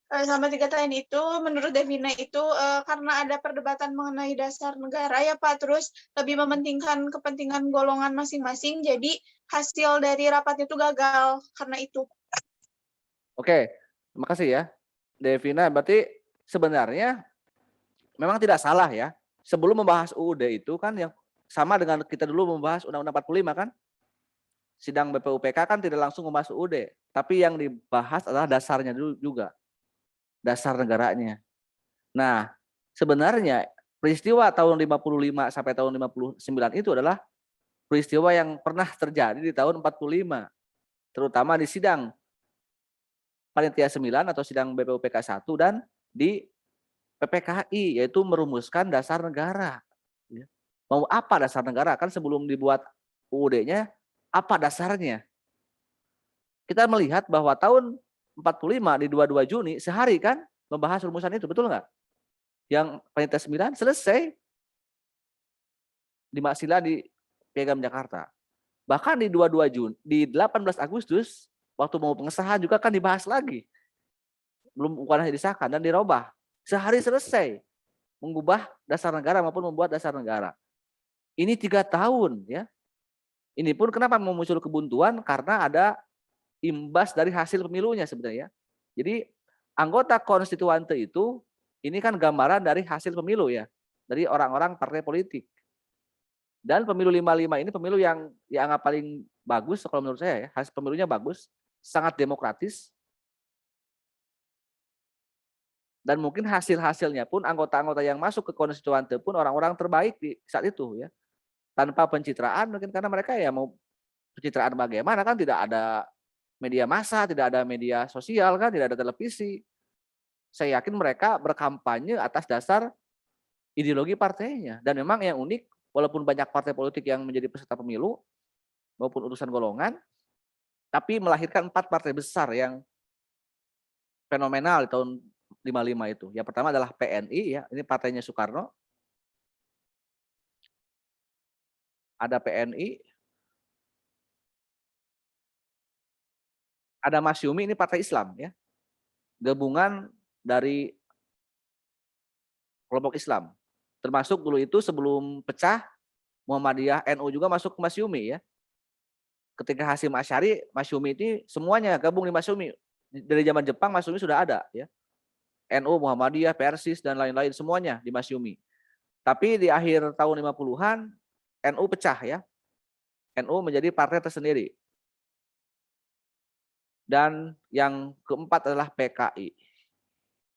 Selama 3 tahun itu, menurut Devina itu karena ada perdebatan mengenai dasar negara ya Pak, terus lebih mementingkan kepentingan golongan masing-masing, jadi hasil dari rapat itu gagal karena itu. Oke, terima kasih ya. Devina, berarti sebenarnya memang tidak salah ya. Sebelum membahas UUD itu kan yang sama dengan kita dulu membahas Undang-Undang 45 kan? Sidang BPUPK kan tidak langsung membahas UUD, tapi yang dibahas adalah dasarnya dulu juga. Dasar negaranya. Nah, sebenarnya peristiwa tahun 55 sampai tahun 59 itu adalah peristiwa yang pernah terjadi di tahun 45, terutama di sidang Panitia 9 atau sidang BPUPK 1 dan di PPKI, yaitu merumuskan dasar negara. Mau apa dasar negara? Kan sebelum dibuat UUD-nya, apa dasarnya? Kita melihat bahwa tahun 45 di 22 Juni, sehari kan membahas rumusan itu, betul nggak? Yang Panitia 9 selesai di Maksila di Piagam Jakarta. Bahkan di 22 Juni, di 18 Agustus, waktu mau pengesahan juga kan dibahas lagi. Bukan hanya disahkan dan dirubah. Sehari selesai mengubah dasar negara maupun membuat dasar negara. Ini 3 tahun ya. Ini pun kenapa muncul kebuntuan? Karena ada imbas dari hasil pemilunya sebenarnya. Jadi anggota konstituante itu ini kan gambaran dari hasil pemilu ya. Dari orang-orang partai politik. Dan pemilu 55 ini pemilu yang dianggap paling bagus kalau menurut saya ya. Hasil pemilunya bagus, sangat demokratis. Dan mungkin hasil-hasilnya pun anggota-anggota yang masuk ke konstituante pun orang-orang terbaik di saat itu ya. Tanpa pencitraan mungkin karena mereka ya mau pencitraan bagaimana kan tidak ada media massa, tidak ada media sosial kan, tidak ada televisi. Saya yakin mereka berkampanye atas dasar ideologi partainya. Dan memang yang unik, walaupun banyak partai politik yang menjadi peserta pemilu maupun urusan golongan, tapi melahirkan 4 partai besar yang fenomenal di tahun 55 itu. Yang pertama adalah PNI ya, ini partainya Soekarno. Ada PNI, ada Masyumi, ini partai Islam ya. Gabungan dari kelompok Islam. Termasuk dulu itu sebelum pecah Muhammadiyah, NU juga masuk ke Masyumi ya. Ketika Hasyim Asy'ari, Masyumi ini semuanya gabung di Masyumi. Dari zaman Jepang Masyumi sudah ada ya. NU, Muhammadiyah, Persis dan lain-lain semuanya di Masyumi. Tapi di akhir tahun 50-an NU pecah ya. NU menjadi partai tersendiri. Dan yang keempat adalah PKI.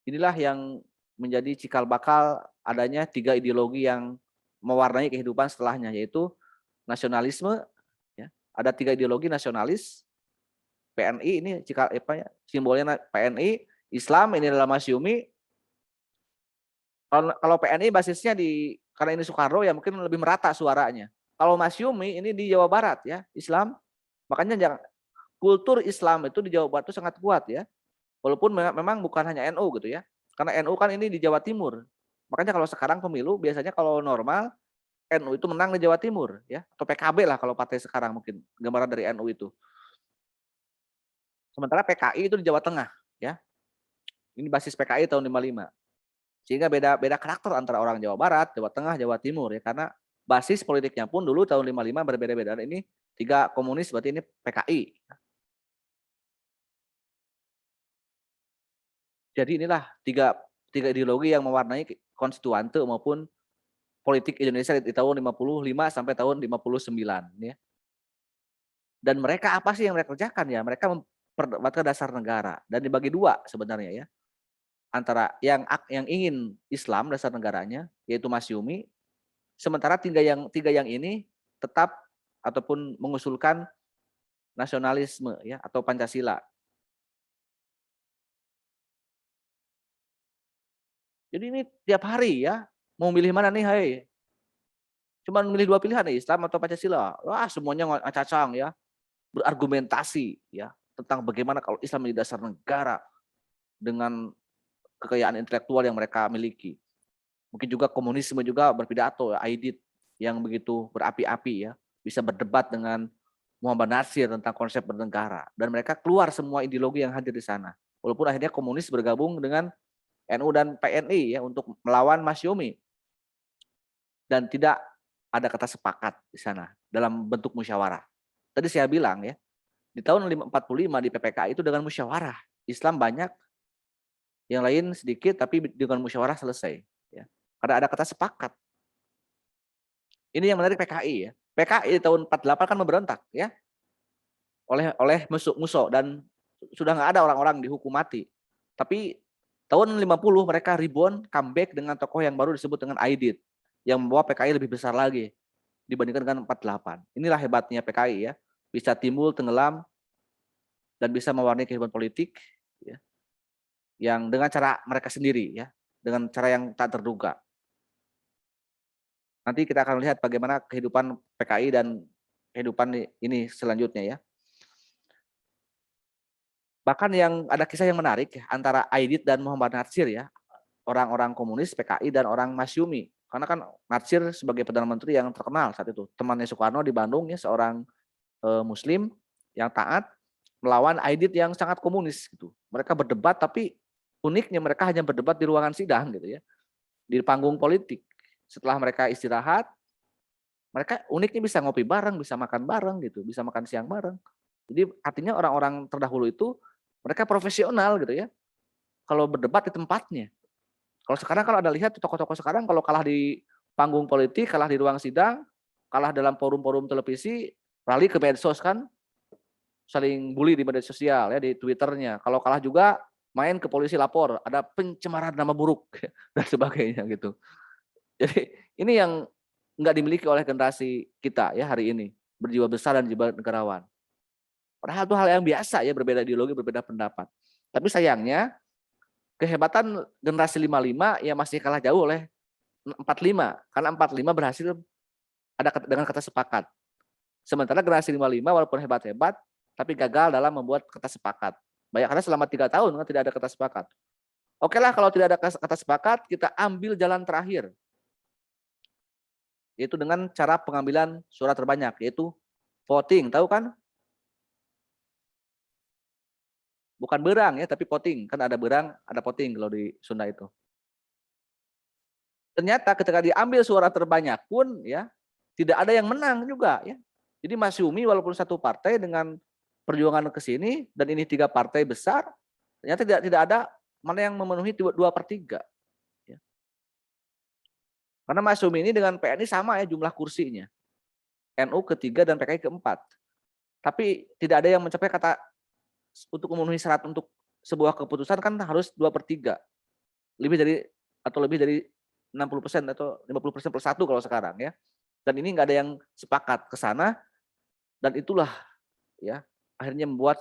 Inilah yang menjadi cikal bakal adanya 3 ideologi yang mewarnai kehidupan setelahnya, yaitu nasionalisme, ya. Ada 3 ideologi nasionalis, PNI ini cikal simbolnya PNI, Islam ini adalah Masyumi. Kalau PNI basisnya karena ini Soekarno ya mungkin lebih merata suaranya. Kalau Masyumi ini di Jawa Barat ya, Islam. Makanya kultur Islam itu di Jawa Barat itu sangat kuat ya. Walaupun memang bukan hanya NU gitu ya. Karena NU kan ini di Jawa Timur. Makanya kalau sekarang pemilu biasanya kalau normal NU itu menang di Jawa Timur ya, atau PKB lah kalau partai sekarang mungkin gambaran dari NU itu. Sementara PKI itu di Jawa Tengah ya. Ini basis PKI tahun 55. Sehingga beda karakter antara orang Jawa Barat, Jawa Tengah, Jawa Timur ya, karena basis politiknya pun dulu tahun 55 berbeda-beda. Ini 3 komunis berarti ini PKI. Jadi inilah tiga ideologi yang mewarnai konstituante maupun politik Indonesia di tahun 55 sampai tahun 59 ya. Dan mereka apa sih yang mereka kerjakan ya? Mereka memperdebatkan dasar negara dan dibagi 2 sebenarnya ya. Antara yang ingin Islam dasar negaranya yaitu Masyumi, sementara 3 yang ini tetap ataupun mengusulkan nasionalisme ya atau Pancasila. Jadi ini tiap hari ya, mau milih mana nih, hai? Cuman milih 2 pilihan nih, Islam atau Pancasila. Wah, semuanya ngacacang ya, berargumentasi ya tentang bagaimana kalau Islam menjadi dasar negara dengan kekayaan intelektual yang mereka miliki. Mungkin juga komunisme juga berpidato, Aidit yang begitu berapi-api ya, bisa berdebat dengan Muhammad Natsir tentang konsep bernegara. Dan mereka keluar semua ideologi yang hadir di sana. Walaupun akhirnya komunis bergabung dengan NU dan PNI ya untuk melawan Masyumi. Dan tidak ada kata sepakat di sana dalam bentuk musyawarah. Tadi saya bilang ya, di tahun 45 di PPK itu dengan musyawarah. Islam banyak, yang lain sedikit tapi dengan musyawarah selesai ya. Karena ada kata sepakat. Ini yang menarik PKI ya. PKI di tahun 48 kan memberontak ya. Oleh musuh dan sudah nggak ada orang-orang dihukum mati. Tapi tahun 50 mereka ribuan comeback dengan tokoh yang baru disebut dengan Aidit yang membawa PKI lebih besar lagi dibandingkan dengan 48. Inilah hebatnya PKI ya, bisa timbul, tenggelam dan bisa mewarnai kehidupan politik ya, yang dengan cara mereka sendiri ya, dengan cara yang tak terduga. Nanti kita akan lihat bagaimana kehidupan PKI dan kehidupan ini selanjutnya ya. Bahkan yang ada kisah yang menarik ya, antara Aidit dan Muhammad Natsir ya, orang-orang komunis PKI dan orang Masyumi. Karena kan Natsir sebagai Perdana Menteri yang terkenal saat itu. Temannya Soekarno di Bandung ya, seorang Muslim yang taat melawan Aidit yang sangat komunis gitu. Mereka berdebat tapi uniknya mereka hanya berdebat di ruangan sidang gitu ya. Di panggung politik. Setelah mereka istirahat, mereka uniknya bisa ngopi bareng, bisa makan bareng gitu, bisa makan siang bareng. Jadi artinya orang-orang terdahulu itu mereka profesional gitu ya. Kalau berdebat di tempatnya. Kalau sekarang kalau Anda lihat tokoh-tokoh sekarang kalau kalah di panggung politik, kalah di ruang sidang, kalah dalam forum-forum televisi, lari ke medsos kan, saling bully di media sosial ya, di Twitternya. Kalau kalah juga main ke polisi lapor ada pencemaran nama buruk dan sebagainya gitu. Jadi ini yang nggak dimiliki oleh generasi kita ya hari ini, berjiwa besar dan jiwa negarawan. Padahal itu hal yang biasa ya, berbeda ideologi, berbeda pendapat. Tapi sayangnya kehebatan generasi 55 ya masih kalah jauh oleh 45, karena 45 berhasil ada dengan kata sepakat. Sementara generasi 55 walaupun hebat-hebat, tapi gagal dalam membuat kata sepakat. Banyak karena selama 3 tahun kan tidak ada kata sepakat. Oke lah kalau tidak ada kata sepakat, kita ambil jalan terakhir. Yaitu dengan cara pengambilan suara terbanyak, yaitu voting. Tahu kan? Bukan berang ya, tapi voting. Kan ada berang, ada voting kalau di Sunda itu. Ternyata ketika diambil suara terbanyak pun ya tidak ada yang menang juga ya. Jadi Masyumi walaupun satu partai dengan perjuangan ke sini dan ini 3 partai besar, ternyata tidak ada mana yang memenuhi 2/3. Ya. Karena Masyumi ini dengan PNI sama ya jumlah kursinya. NU ke-3 dan PKI ke-4. Tapi tidak ada yang mencapai kata untuk memenuhi syarat untuk sebuah keputusan kan harus 2/3. Lebih dari 60% atau 50% plus 1 kalau sekarang ya. Dan ini nggak ada yang sepakat ke sana dan itulah ya akhirnya membuat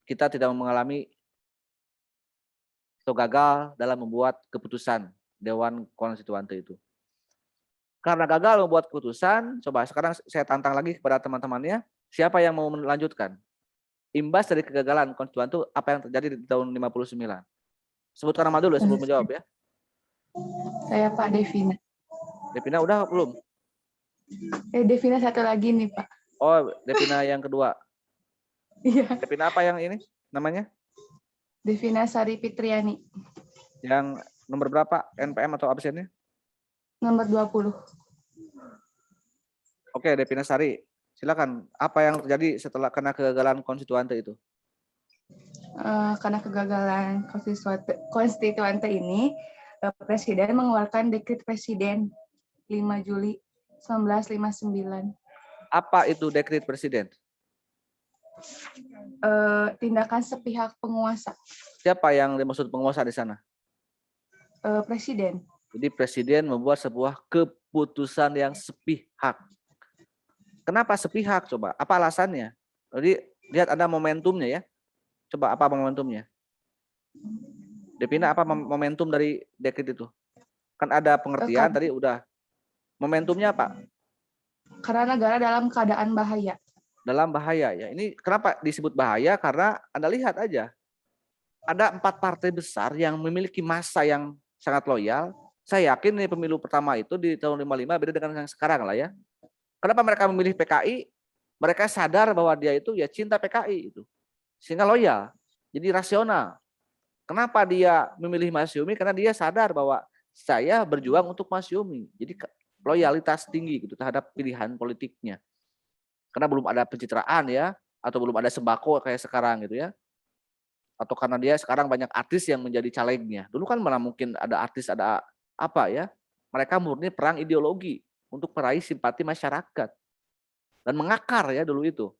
kita tidak mengalami atau gagal dalam membuat keputusan Dewan Konstituante itu. Karena gagal membuat keputusan, coba sekarang saya tantang lagi kepada teman-temannya, siapa yang mau melanjutkan? Imbas dari kegagalan konstituante apa yang terjadi di tahun 59? Sebutkan nama dulu sebelum menjawab ya. Saya Pak Devina. Devina udah belum? Devina satu lagi nih Pak. Oh, Devina yang kedua. Iya. Devina apa yang ini namanya? Devina Sari Fitriani. Yang nomor berapa NPM atau absennya? Nomor 20. Oke, Devina Sari. Silakan. Apa yang terjadi setelah kena kegagalan konstituante itu? Karena kegagalan konstituante ini, Presiden mengeluarkan dekret Presiden 5 Juli 1959. Apa itu dekret Presiden? Tindakan sepihak penguasa. Siapa yang dimaksud penguasa di sana? Presiden. Jadi Presiden membuat sebuah keputusan yang sepihak. Kenapa sepihak? Coba, apa alasannya? Jadi lihat ada momentumnya ya. Coba apa momentumnya? Devina, apa momentum dari dekret itu? Kan ada pengertian tadi udah. Momentumnya apa? Karena negara dalam keadaan bahaya. Dalam bahaya ya. Ini kenapa disebut bahaya? Karena Anda lihat aja. Ada 4 partai besar yang memiliki massa yang sangat loyal. Saya yakin nih pemilu pertama itu di tahun 55 beda dengan yang sekarang lah ya. Kenapa mereka memilih PKI? Mereka sadar bahwa dia itu ya cinta PKI itu. Sehingga loyal. Jadi rasional. Kenapa dia memilih Masyumi? Karena dia sadar bahwa saya berjuang untuk Masyumi. Jadi loyalitas tinggi gitu terhadap pilihan politiknya. Karena belum ada pencitraan ya, atau belum ada sembako kayak sekarang gitu ya. Atau karena dia sekarang banyak artis yang menjadi calegnya. Dulu kan mana mungkin ada artis, ada apa ya. Mereka murni perang ideologi untuk meraih simpati masyarakat. Dan mengakar ya dulu itu.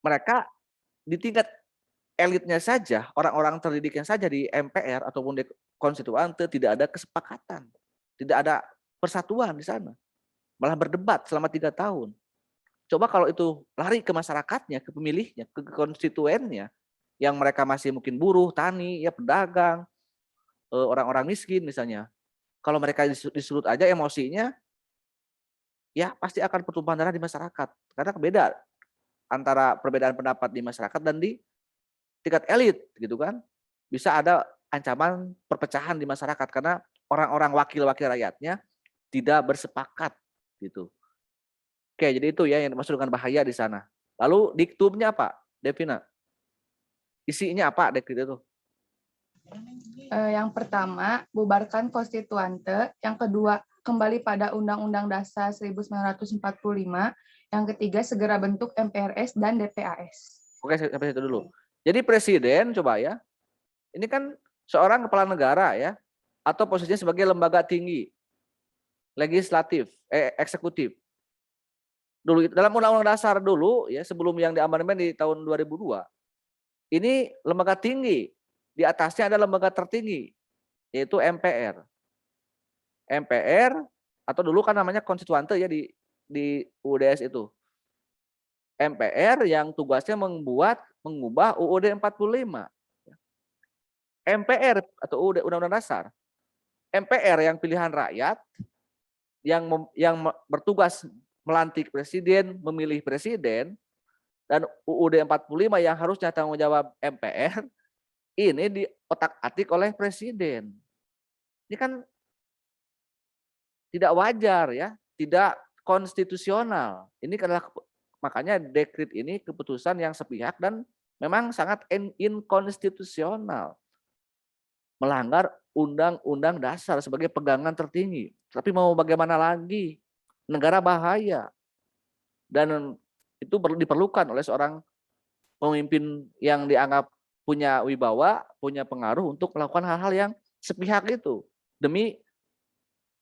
Mereka di tingkat elitnya saja, orang-orang terdidiknya saja di MPR ataupun di konstituante tidak ada kesepakatan. Tidak ada persatuan di sana. Malah berdebat selama 3 tahun. Coba kalau itu lari ke masyarakatnya, ke pemilihnya, ke konstituennya, yang mereka masih mungkin buruh, tani, ya pedagang, orang-orang miskin misalnya. Kalau mereka disurut aja emosinya, ya pasti akan pertumpahan darah di masyarakat. Karena beda antara perbedaan pendapat di masyarakat dan di tingkat elit, gitu kan. Bisa ada ancaman perpecahan di masyarakat karena orang-orang wakil-wakil rakyatnya tidak bersepakat, gitu. Oke, jadi itu ya yang dimaksud dengan bahaya di sana. Lalu diktumnya apa, Devina? Isinya apa dekret itu? Yang pertama, bubarkan konstituante. Yang kedua, kembali pada Undang-Undang Dasar 1945. Yang ketiga, segera bentuk MPRS dan DPAS. Oke, sampai situ dulu. Jadi presiden coba ya, ini kan seorang kepala negara ya, atau posisinya sebagai lembaga tinggi, legislatif, eksekutif. Dulu dalam Undang-Undang Dasar dulu ya, sebelum yang diamandemen di tahun 2002, Ini lembaga tinggi. Di atasnya ada lembaga tertinggi, yaitu MPR. MPR atau dulu kan namanya konstituante ya di UUDS itu. MPR yang tugasnya mengubah UUD 45. MPR atau Undang-Undang Dasar. MPR yang pilihan rakyat, yang bertugas melantik presiden, memilih presiden, dan UUD 45 yang harusnya tanggung jawab MPR, ini diotak-atik oleh presiden. Ini kan tidak wajar ya, tidak konstitusional. Ini adalah makanya dekret ini keputusan yang sepihak dan memang sangat inkonstitusional. Melanggar Undang-Undang Dasar sebagai pegangan tertinggi. Tapi mau bagaimana lagi? Negara bahaya. Dan itu diperlukan oleh seorang pemimpin yang dianggap punya wibawa, punya pengaruh untuk melakukan hal-hal yang sepihak itu demi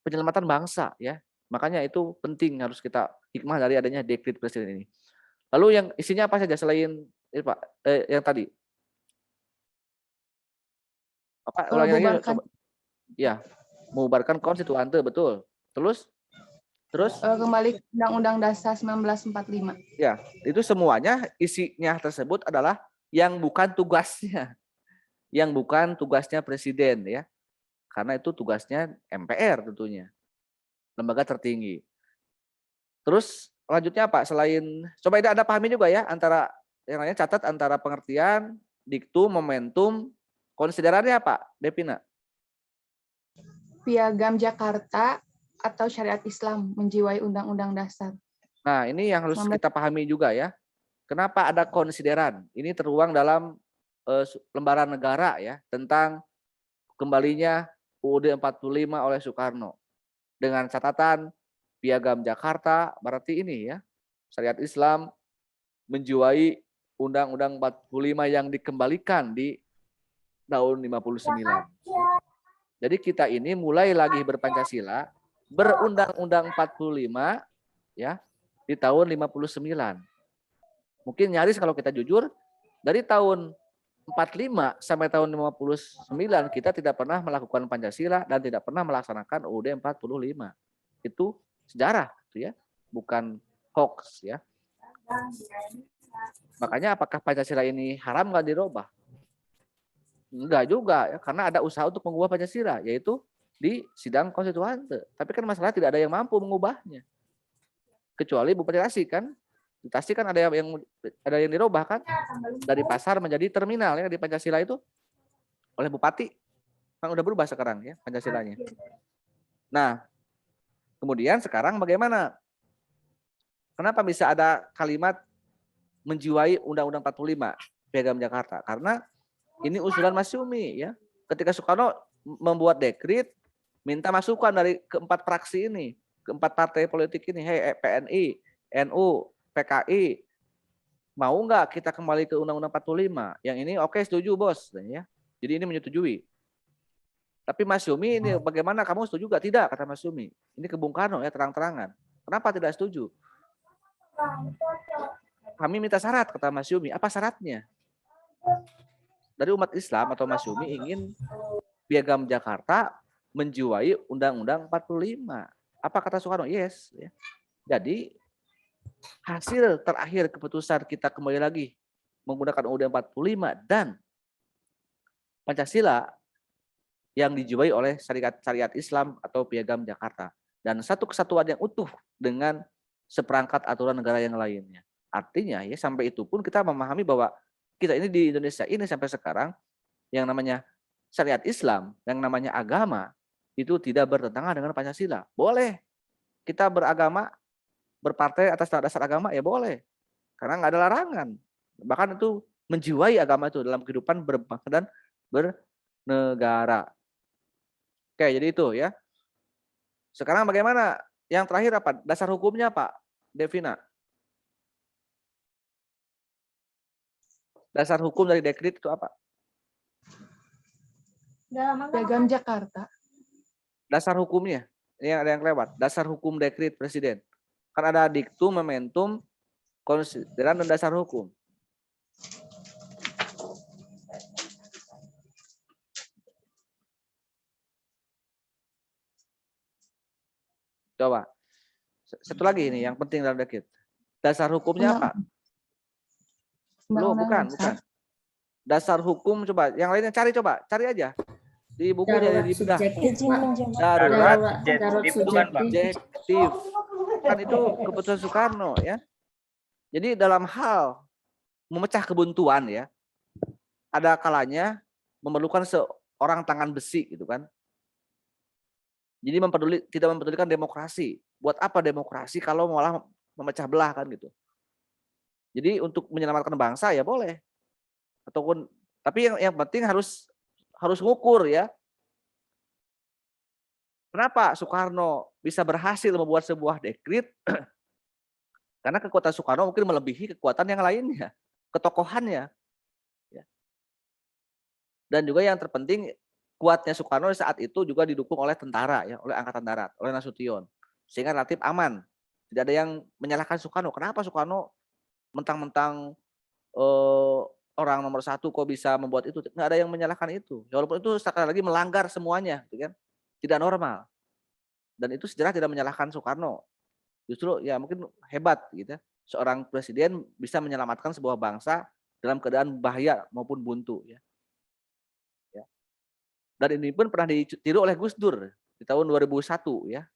penyelamatan bangsa ya. Makanya itu penting, harus kita hikmah dari adanya dekret presiden ini. Lalu yang isinya apa saja selain Pak yang tadi? Apa ulangi lagi? Coba. Ya, mengubarkan konstituante, betul. Terus Kembali ke Undang-Undang Dasar 1945. Ya, itu semuanya isinya tersebut adalah yang bukan tugasnya. Yang bukan tugasnya presiden ya. Karena itu tugasnya MPR tentunya. Lembaga tertinggi. Terus lanjutnya apa? Selain coba ini Anda pahami juga ya antara yang lainnya, catat antara pengertian, diktum, momentum, konsiderannya apa, Devina? Piagam Jakarta atau syariat Islam menjiwai Undang-Undang Dasar. Nah, ini yang harus kita pahami juga ya. Kenapa ada konsideran? Ini tertuang dalam lembaran negara ya, tentang kembalinya UUD 45 oleh Soekarno. Dengan catatan Piagam Jakarta, berarti ini ya, syariat Islam menjiwai Undang-Undang 45 yang dikembalikan di tahun 59. Jadi kita ini mulai lagi berpancasila, berundang-undang 45 ya di tahun 59. Mungkin nyaris kalau kita jujur, dari tahun 45 sampai tahun 59 kita tidak pernah melakukan Pancasila dan tidak pernah melaksanakan UUD 45. Itu sejarah ya, bukan hoax ya. Makanya apakah Pancasila ini haram nggak dirubah? Enggak juga ya, karena ada usaha untuk mengubah Pancasila, yaitu di sidang konstituante. Tapi kan masalah tidak ada yang mampu mengubahnya. Kecuali Bupati Tasik kan. Di Tasik kan ada yang dirubah kan, dari pasar menjadi terminal ya di Pancasila itu oleh Bupati. Kan udah berubah sekarang ya Pancasilanya. Nah, kemudian sekarang bagaimana? Kenapa bisa ada kalimat menjiwai Undang-Undang 45 Piagam Jakarta? Karena ini usulan Masyumi ya. Ketika Soekarno membuat dekret, minta masukan dari keempat fraksi ini, keempat partai politik ini, hey PNI, NU, PKI, mau nggak kita kembali ke Undang-Undang 45? Yang ini oke, setuju bos, ya. Jadi ini menyetujui. Tapi Masyumi ini bagaimana, kamu setuju nggak? Tidak, kata Masyumi. Ini ke Bung Karno ya, terang-terangan. Kenapa tidak setuju? Kami minta syarat, kata Masyumi. Apa syaratnya? Dari umat Islam atau Masyumi ingin Piagam Jakarta menjiwai Undang-Undang 45. Apa kata Soekarno? Yes. Ya. Jadi hasil terakhir keputusan kita kembali lagi menggunakan UUD 45 dan Pancasila yang dijiwai oleh syariat Islam atau Piagam Jakarta. Dan satu kesatuan yang utuh dengan seperangkat aturan negara yang lainnya. Artinya ya sampai itu pun kita memahami bahwa kita ini di Indonesia ini sampai sekarang yang namanya syariat Islam, yang namanya agama itu tidak bertentangan dengan Pancasila. Boleh kita beragama, berpartai atas dasar agama ya boleh, karena nggak ada larangan. Bahkan itu menjiwai agama itu dalam kehidupan berbangsa dan bernegara. Oke, jadi itu ya. Sekarang bagaimana? Yang terakhir apa? Dasar hukumnya Pak Devina. Dasar hukum dari dekret itu apa? Piagam Jakarta. Dasar hukumnya. Ini ada yang lewat. Dasar hukum dekret presiden. Kan ada diktum, momentum, konsideran, dan dasar hukum. Coba. Satu lagi ini yang penting dalam dekret. Dasar hukumnya apa? Belum, bukan. Dasar hukum coba. Yang lainnya cari aja. Di bukunya di bedah. Darurat subjektif. Kan itu keputusan Soekarno ya. Jadi dalam hal memecah kebuntuan ya, ada kalanya memerlukan seorang tangan besi gitu kan. Jadi tidak mempedulikan demokrasi. Buat apa demokrasi kalau malah memecah belah kan gitu. Jadi untuk menyelamatkan bangsa ya boleh. Ataupun tapi yang penting harus ngukur ya. Kenapa Soekarno bisa berhasil membuat sebuah dekret? Karena kekuatan Soekarno mungkin melebihi kekuatan yang lainnya, ketokohannya. Ya. Dan juga yang terpenting kuatnya Soekarno saat itu juga didukung oleh tentara ya, oleh Angkatan Darat, oleh Nasution. Sehingga relatif aman. Tidak ada yang menyalahkan Soekarno. Kenapa Soekarno mentang-mentang orang nomor satu kok bisa membuat itu? Nggak ada yang menyalahkan itu. Ya, walaupun itu sekali lagi melanggar semuanya, gitu kan? Tidak normal. Dan itu sejarah tidak menyalahkan Soekarno. Justru ya mungkin hebat gitu ya. Seorang presiden bisa menyelamatkan sebuah bangsa dalam keadaan bahaya maupun buntu ya. Dan ini pun pernah ditiru oleh Gus Dur di tahun 2001 ya.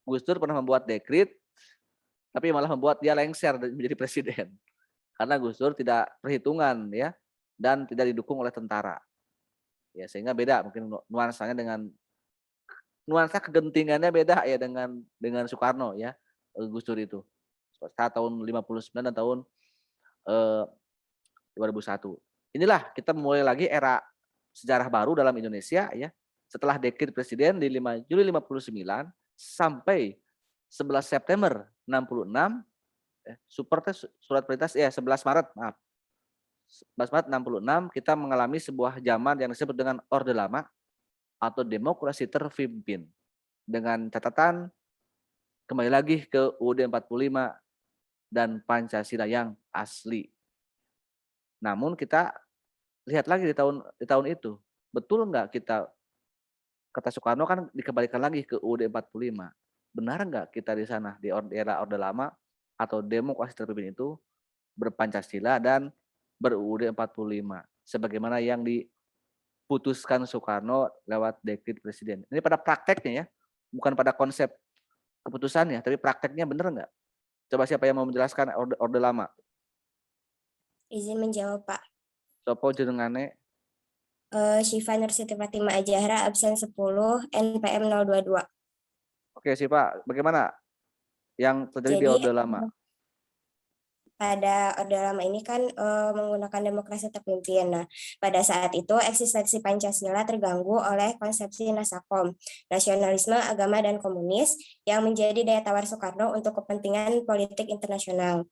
Gus Dur pernah membuat dekret tapi malah membuat dia lengser menjadi presiden. Karena Gus Dur tidak perhitungan ya dan tidak didukung oleh tentara. Ya sehingga beda mungkin nuansanya dengan nuansa kegentingannya beda ya dengan Soekarno ya. Gus Dur itu. Saat tahun 59 dan tahun 2001. Inilah kita mulai lagi era sejarah baru dalam Indonesia ya. Setelah dekret presiden di 5 Juli 59 sampai 11 September 66 surat perintah 11 Maret maaf. 11 Maret 66 kita mengalami sebuah zaman yang disebut dengan Orde Lama atau demokrasi terpimpin dengan catatan kembali lagi ke UUD 45 dan Pancasila yang asli. Namun kita lihat lagi di tahun itu, betul nggak kita, kata Soekarno kan dikembalikan lagi ke UUD 45. Benar nggak kita di sana di era Orde Lama atau demokrasi terpimpin itu berpancasila dan ber-UUD 45 sebagaimana yang diputuskan Soekarno lewat dekret presiden. Ini pada prakteknya ya, bukan pada konsep keputusannya, tapi prakteknya benar nggak? Coba siapa yang mau menjelaskan Orde Lama? Izin menjawab, Pak. Sopo jenengane? Syifa Nursiti Fatimah Ajahra, absen 10, NPM 022. Oke sih Pak, bagaimana yang terjadi di Orde Lama? Pada Orde Lama ini kan menggunakan demokrasi terpimpin. Nah, pada saat itu eksistensi Pancasila terganggu oleh konsepsi Nasakom, nasionalisme, agama, dan komunis yang menjadi daya tawar Soekarno untuk kepentingan politik internasional.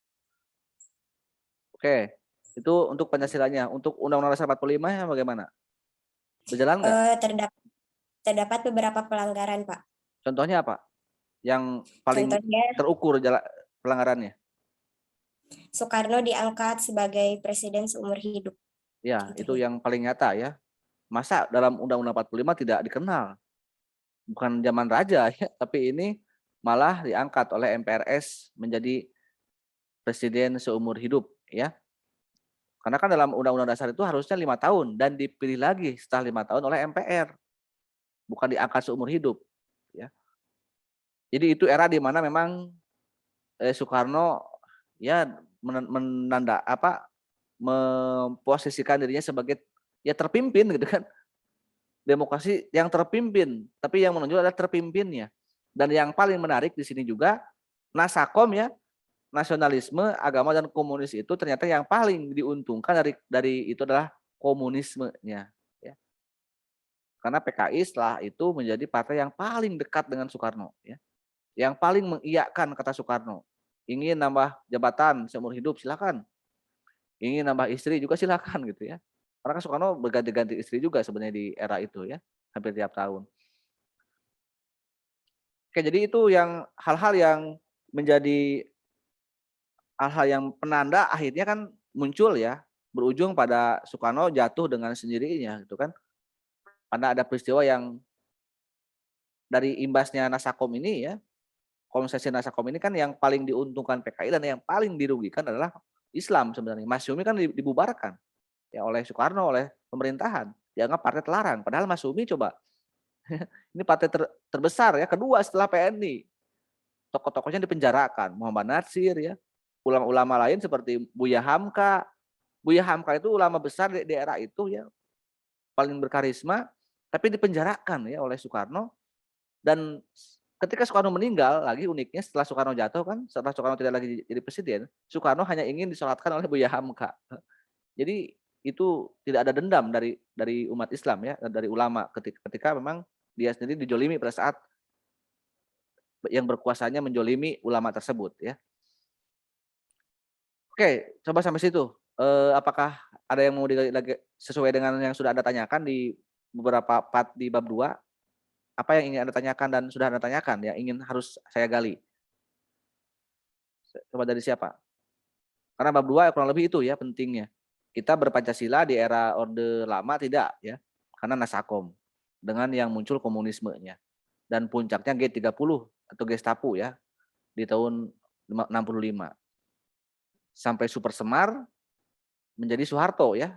Oke, itu untuk Pancasilanya. Untuk Undang-Undang Dasar 45 ya bagaimana? Berjalan nggak? Terdapat beberapa pelanggaran, Pak. Contohnya apa? Yang paling terukur pelanggarannya? Soekarno diangkat sebagai presiden seumur hidup. Ya, itu yang paling nyata ya. Masa dalam Undang-Undang 45 tidak dikenal? Bukan zaman raja ya, tapi ini malah diangkat oleh MPRS menjadi presiden seumur hidup ya. Karena kan dalam Undang-Undang Dasar itu harusnya 5 tahun dan dipilih lagi setelah 5 tahun oleh MPR. Bukan diangkat seumur hidup ya. Jadi itu era di mana memang Soekarno ya memposisikan dirinya sebagai ya terpimpin gitu kan. Demokrasi yang terpimpin, tapi yang menonjol adalah terpimpinnya. Dan yang paling menarik di sini juga Nasakom ya, nasionalisme, agama dan komunis itu ternyata yang paling diuntungkan dari itu adalah komunismenya ya. Karena PKI setelah itu menjadi partai yang paling dekat dengan Soekarno ya. Yang paling mengiyakan kata Soekarno. Ingin nambah jabatan seumur hidup silakan. Ingin nambah istri juga silakan gitu ya. Karena Soekarno berganti-ganti istri juga sebenarnya di era itu ya, hampir tiap tahun. Oke, jadi itu yang hal-hal yang menjadi hal-hal yang penanda akhirnya kan muncul ya, berujung pada Soekarno jatuh dengan sendirinya gitu kan. Karena ada peristiwa yang dari imbasnya Nasakom ini ya, konsesi Nasakom ini kan yang paling diuntungkan PKI dan yang paling dirugikan adalah Islam sebenarnya. Masyumi kan dibubarkan ya oleh Soekarno, oleh pemerintahan, dianggap partai terlarang. Padahal Masyumi coba ini partai terbesar ya, kedua setelah PNI. Tokoh-tokohnya dipenjarakan, Muhammad Natsir ya, ulama-ulama lain seperti Buya Hamka. Buya Hamka itu ulama besar di daerah itu ya, paling berkarisma, tapi dipenjarakan ya oleh Soekarno. Dan ketika Soekarno meninggal, lagi uniknya setelah Soekarno jatuh kan, setelah Soekarno tidak lagi jadi presiden, Soekarno hanya ingin disolatkan oleh Buya Hamka. Jadi itu tidak ada dendam dari umat Islam ya, dari ulama ketika memang dia sendiri dijolimi pada saat yang berkuasanya menjolimi ulama tersebut ya. Oke, coba sampai situ. Apakah ada yang mau digali lagi sesuai dengan yang sudah Anda tanyakan di beberapa part di bab 2? Apa yang ingin Anda tanyakan dan sudah Anda tanyakan yang ingin harus saya gali? Coba dari siapa? Karena bab 2 kurang lebih itu ya pentingnya. Kita berpancasila di era Orde Lama tidak ya, karena Nasakom dengan yang muncul komunismenya. Dan puncaknya G30 atau Gestapo ya di tahun 65. Sampai Super Semar menjadi Soeharto ya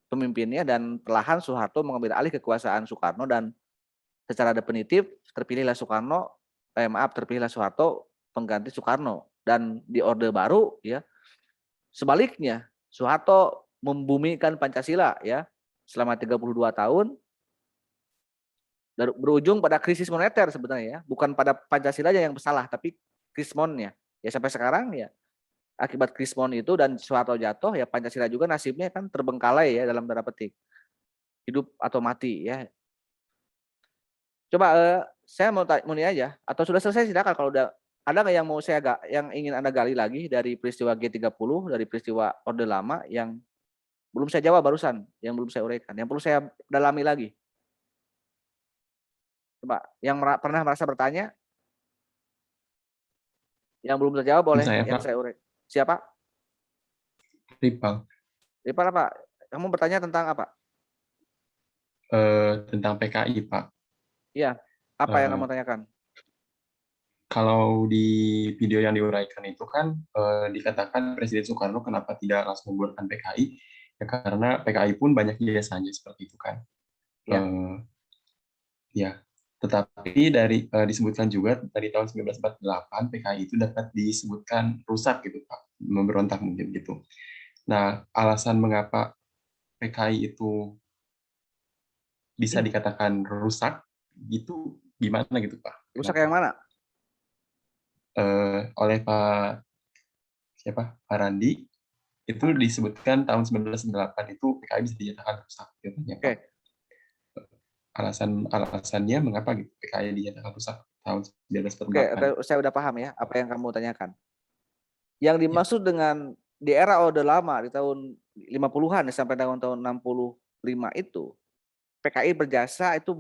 pemimpinnya, dan perlahan Soeharto mengambil alih kekuasaan Soekarno dan secara definitif terpilihlah Soeharto pengganti Soekarno. Dan di Orde Baru ya sebaliknya Soeharto membumikan Pancasila ya selama 32 tahun, berujung pada krisis moneter sebenarnya ya, bukan pada Pancasila yang bersalah tapi krismonnya. Ya sampai sekarang ya akibat krismon itu dan Soeharto jatuh ya Pancasila juga nasibnya kan terbengkalai ya dalam tanda petik. Hidup atau mati ya. Coba saya mau ini aja atau sudah selesai silakan, kalau udah ada nggak yang mau yang ingin Anda gali lagi dari peristiwa G30, dari peristiwa Orde Lama yang belum saya jawab barusan, yang belum saya uraikan, yang perlu saya dalami lagi. Coba yang pernah merasa bertanya, yang belum terjawab boleh yang saya uraikan. Siapa? Ripal. Ripal apa? Kamu bertanya tentang apa? Tentang PKI, Pak. Iya. Apa yang kamu tanyakan? Kalau di video yang diuraikan itu kan dikatakan Presiden Soekarno kenapa tidak langsung membubarkan PKI? Ya karena PKI pun banyak jasanya seperti itu kan. Ya. Ya. Tetapi disebutkan juga dari tahun 1948 PKI itu dapat disebutkan rusak gitu Pak, memberontak mungkin gitu. Nah, alasan mengapa PKI itu bisa dikatakan rusak gitu gimana gitu Pak? Rusak yang mana? Oleh Pak Randi itu disebutkan tahun 1998 itu PKI bisa dinyatakan rusak katanya Pak. Alasannya mengapa gitu PKI dinyatakan rusak tahun 1948. Oke, saya udah paham ya apa yang kamu tanyakan. Yang dimaksud dengan di era Orde Lama di tahun 50-an sampai tahun 65 itu PKI berjasa itu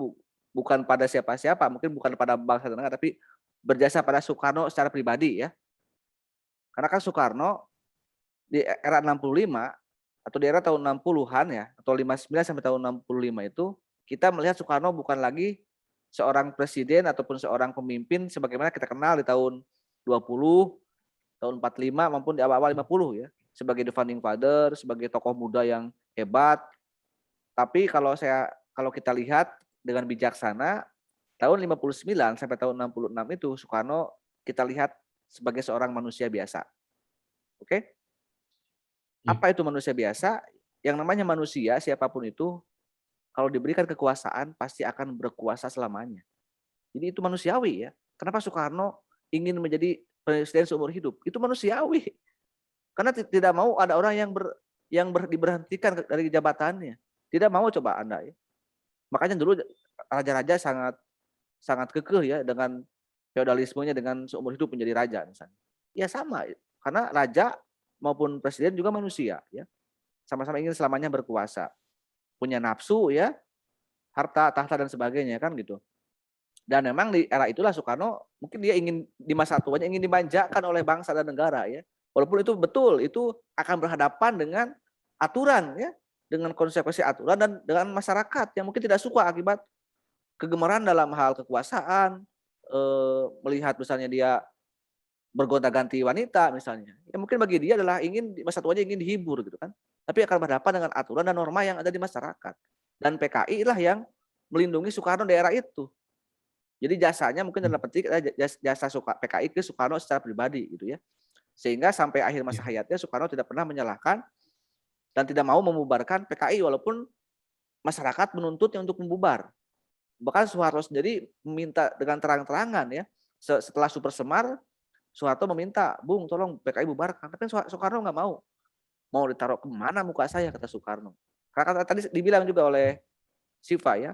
bukan pada siapa-siapa, mungkin bukan pada bangsa dan negara, tapi berjasa pada Soekarno secara pribadi ya. Karena kan Soekarno di era 65 atau di era tahun 60-an ya, atau 59 sampai tahun 65 itu kita melihat Soekarno bukan lagi seorang presiden ataupun seorang pemimpin sebagaimana kita kenal di tahun 20, tahun 45 maupun di awal-awal 50 ya, sebagai the founding father, sebagai tokoh muda yang hebat. Tapi kalau kita lihat dengan bijaksana, tahun 59 sampai tahun 66 itu Soekarno kita lihat sebagai seorang manusia biasa. Oke? Apa itu manusia biasa? Yang namanya manusia siapapun itu kalau diberikan kekuasaan pasti akan berkuasa selamanya. Jadi itu manusiawi ya. Kenapa Soekarno ingin menjadi presiden seumur hidup? Itu manusiawi. Karena tidak mau ada orang yang diberhentikan dari jabatannya. Tidak mau, coba Anda ya. Makanya dulu raja-raja sangat kekeh ya dengan feodalismenya, dengan seumur hidup menjadi raja misalnya. Ya sama, karena raja maupun presiden juga manusia ya. Sama-sama ingin selamanya berkuasa. Punya nafsu ya, harta, tahta dan sebagainya kan gitu. Dan memang di era itulah Soekarno mungkin dia ingin di masa tuanya ingin dimanjakan oleh bangsa dan negara ya. Walaupun itu betul, itu akan berhadapan dengan aturan ya, dengan konsekuensi aturan dan dengan masyarakat yang mungkin tidak suka akibat kegemaran dalam hal kekuasaan, melihat misalnya dia bergonta-ganti wanita misalnya, ya mungkin bagi dia adalah ingin masa tuanya ingin dihibur gitu kan. Tapi akan berhadapan dengan aturan dan norma yang ada di masyarakat. Dan PKI lah yang melindungi Soekarno di era itu. Jadi jasanya mungkin dalam petik jasa PKI ke Soekarno secara pribadi gitu ya. Sehingga sampai akhir masa hayatnya Soekarno tidak pernah menyalahkan dan tidak mau membubarkan PKI walaupun masyarakat menuntutnya untuk membubar. Bahkan Soeharto sendiri meminta dengan terang-terangan ya. Setelah Super Semar, Soeharto meminta, Bung tolong PKI bubarkan. Tapi Soekarno nggak mau. Mau ditaruh kemana muka saya, kata Soekarno. Karena tadi dibilang juga oleh Siva ya.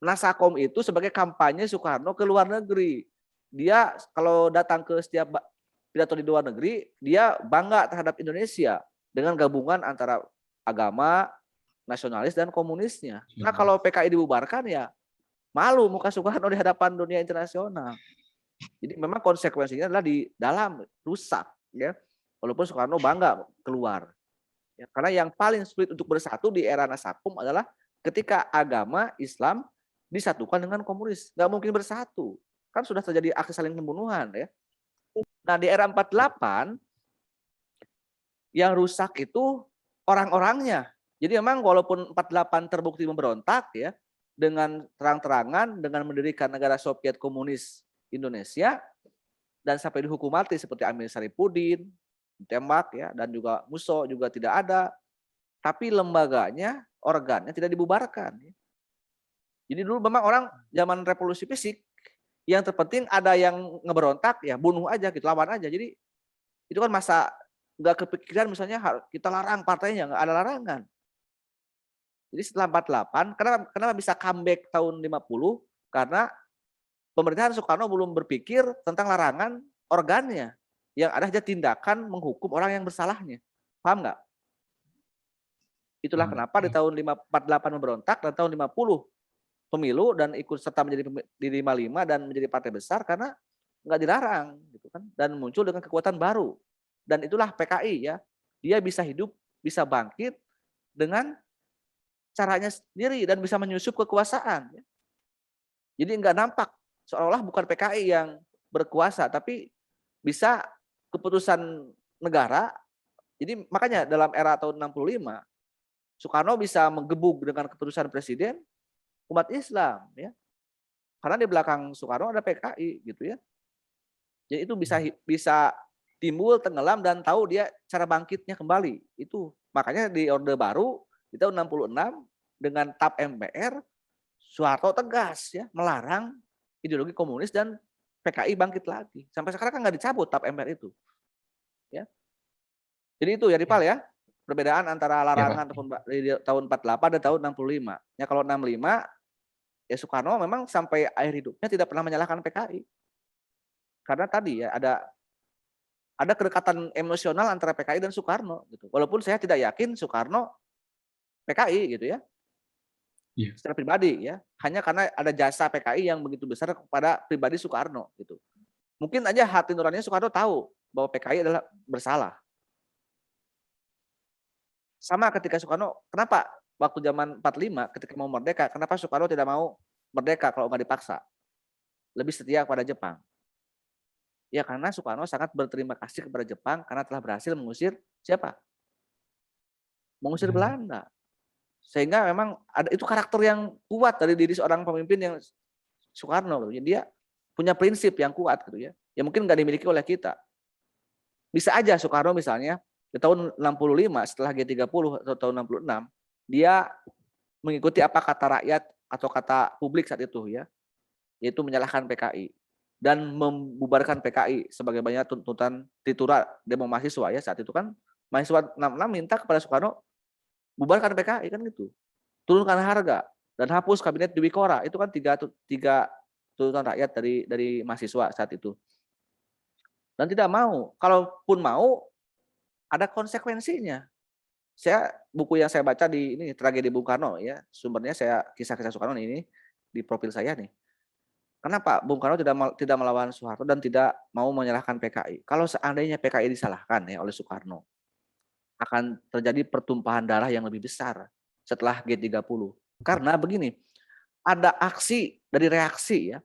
Nasakom itu sebagai kampanye Soekarno ke luar negeri. Dia kalau datang ke setiap pidato di luar negeri, dia bangga terhadap Indonesia dengan gabungan antara agama, nasionalis, dan komunisnya. Nah kalau PKI dibubarkan ya malu muka Soekarno di hadapan dunia internasional. Jadi memang konsekuensinya adalah di dalam rusak ya. Walaupun Soekarno bangga keluar. Ya, karena yang paling sulit untuk bersatu di era Nasakom adalah ketika agama Islam disatukan dengan komunis. Nggak mungkin bersatu. Kan sudah terjadi aksi saling pembunuhan ya. Nah di era 48 yang rusak itu orang-orangnya. Jadi memang walaupun 48 terbukti memberontak ya, dengan terang-terangan, dengan mendirikan negara Soviet Komunis Indonesia, dan sampai dihukum mati seperti Amir Saripudin, ditembak ya, dan juga Musso juga tidak ada. Tapi lembaganya, organnya tidak dibubarkan. Jadi dulu memang orang zaman revolusi fisik, yang terpenting ada yang ngeberontak, ya bunuh aja, gitu, lawan aja. Jadi itu kan masa nggak kepikiran misalnya kita larang partainya, nggak ada larangan. Jadi setelah 48, kenapa bisa comeback tahun 50? Karena pemerintahan Soekarno belum berpikir tentang larangan organnya. Yang ada saja tindakan menghukum orang yang bersalahnya. Paham nggak? Itulah kenapa di tahun 48 memberontak dan tahun 50 pemilu dan ikut serta menjadi di 55 dan menjadi partai besar karena nggak dilarang gitu kan, dan muncul dengan kekuatan baru. Dan itulah PKI ya. Dia bisa hidup, bisa bangkit dengan caranya sendiri dan bisa menyusup kekuasaan. Jadi nggak nampak seolah-olah bukan PKI yang berkuasa, tapi bisa keputusan negara. Jadi makanya dalam era tahun 65 Soekarno bisa menggebuk dengan keputusan presiden umat Islam ya. Karena di belakang Soekarno ada PKI gitu ya. Jadi itu bisa timbul, tenggelam dan tahu dia cara bangkitnya kembali. Itu makanya di Orde Baru di tahun 66 dengan TAP MPR Soeharto tegas ya melarang ideologi komunis dan PKI bangkit lagi. Sampai sekarang kan nggak dicabut TAP MPR itu. Ya. Jadi itu ya Ripal ya. Perbedaan antara larangan di tahun 48 dan tahun 65. Ya kalau 65 ya Soekarno memang sampai akhir hidupnya tidak pernah menyalahkan PKI. Karena tadi ya ada kedekatan emosional antara PKI dan Soekarno gitu. Walaupun saya tidak yakin Soekarno PKI gitu ya. Secara pribadi ya, hanya karena ada jasa PKI yang begitu besar kepada pribadi Soekarno gitu. Mungkin aja hati nuraninya Soekarno tahu bahwa PKI adalah bersalah. Sama ketika Soekarno, kenapa waktu zaman 45 ketika mau merdeka, kenapa Soekarno tidak mau merdeka kalau nggak dipaksa? Lebih setia kepada Jepang. Ya karena Soekarno sangat berterima kasih kepada Jepang karena telah berhasil mengusir siapa? Mengusir Belanda. Sehingga memang ada itu karakter yang kuat dari diri seorang pemimpin yang Soekarno. Dia punya prinsip yang kuat gitu ya. Yang mungkin nggak dimiliki oleh kita. Bisa aja Soekarno misalnya di tahun 65 setelah G30 atau tahun 66 dia mengikuti apa kata rakyat atau kata publik saat itu ya, yaitu menyalahkan PKI dan membubarkan PKI sebagaimana tuntutan Titura demo mahasiswa ya saat itu kan mahasiswa 66 minta kepada Soekarno bubarkan PKI kan gitu, turunkan harga dan hapus kabinet Dwi Korah. Itu kan tiga tuntutan rakyat dari mahasiswa saat itu. Dan tidak mau, kalaupun mau ada konsekuensinya. Buku yang saya baca di ini Tragedi Bung Karno ya, sumbernya saya kisah-kisah Soekarno ini di profil saya nih. Kenapa Bung Karno tidak melawan Soeharto dan tidak mau menyalahkan PKI? Kalau seandainya PKI disalahkan ya oleh Soekarno, akan terjadi pertumpahan darah yang lebih besar setelah G30. Karena begini, ada aksi dari reaksi ya.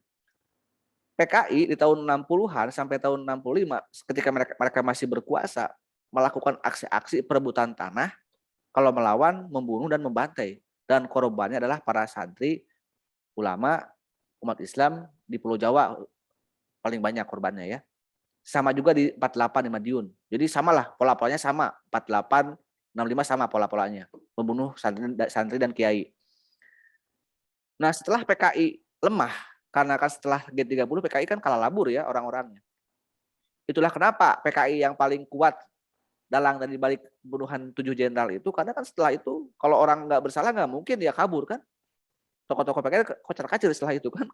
PKI di tahun 60-an sampai tahun 65 ketika mereka masih berkuasa melakukan aksi-aksi perebutan tanah kalau melawan, membunuh dan membantai, dan korbannya adalah para santri, ulama, umat Islam di Pulau Jawa paling banyak korbannya ya. Sama juga di 48 di Madiun. Jadi samalah pola-polanya sama, 48 65 sama pola-polanya, membunuh santri dan kiai. Nah, setelah PKI lemah, karena kan setelah G30 PKI kan kalah labur ya orang-orangnya. Itulah kenapa PKI yang paling kuat dalang dari balik pembunuhan 7 jenderal itu, karena kan setelah itu kalau orang nggak bersalah nggak mungkin dia kabur kan. Tokoh-tokoh PKI kocar-kacir setelah itu kan.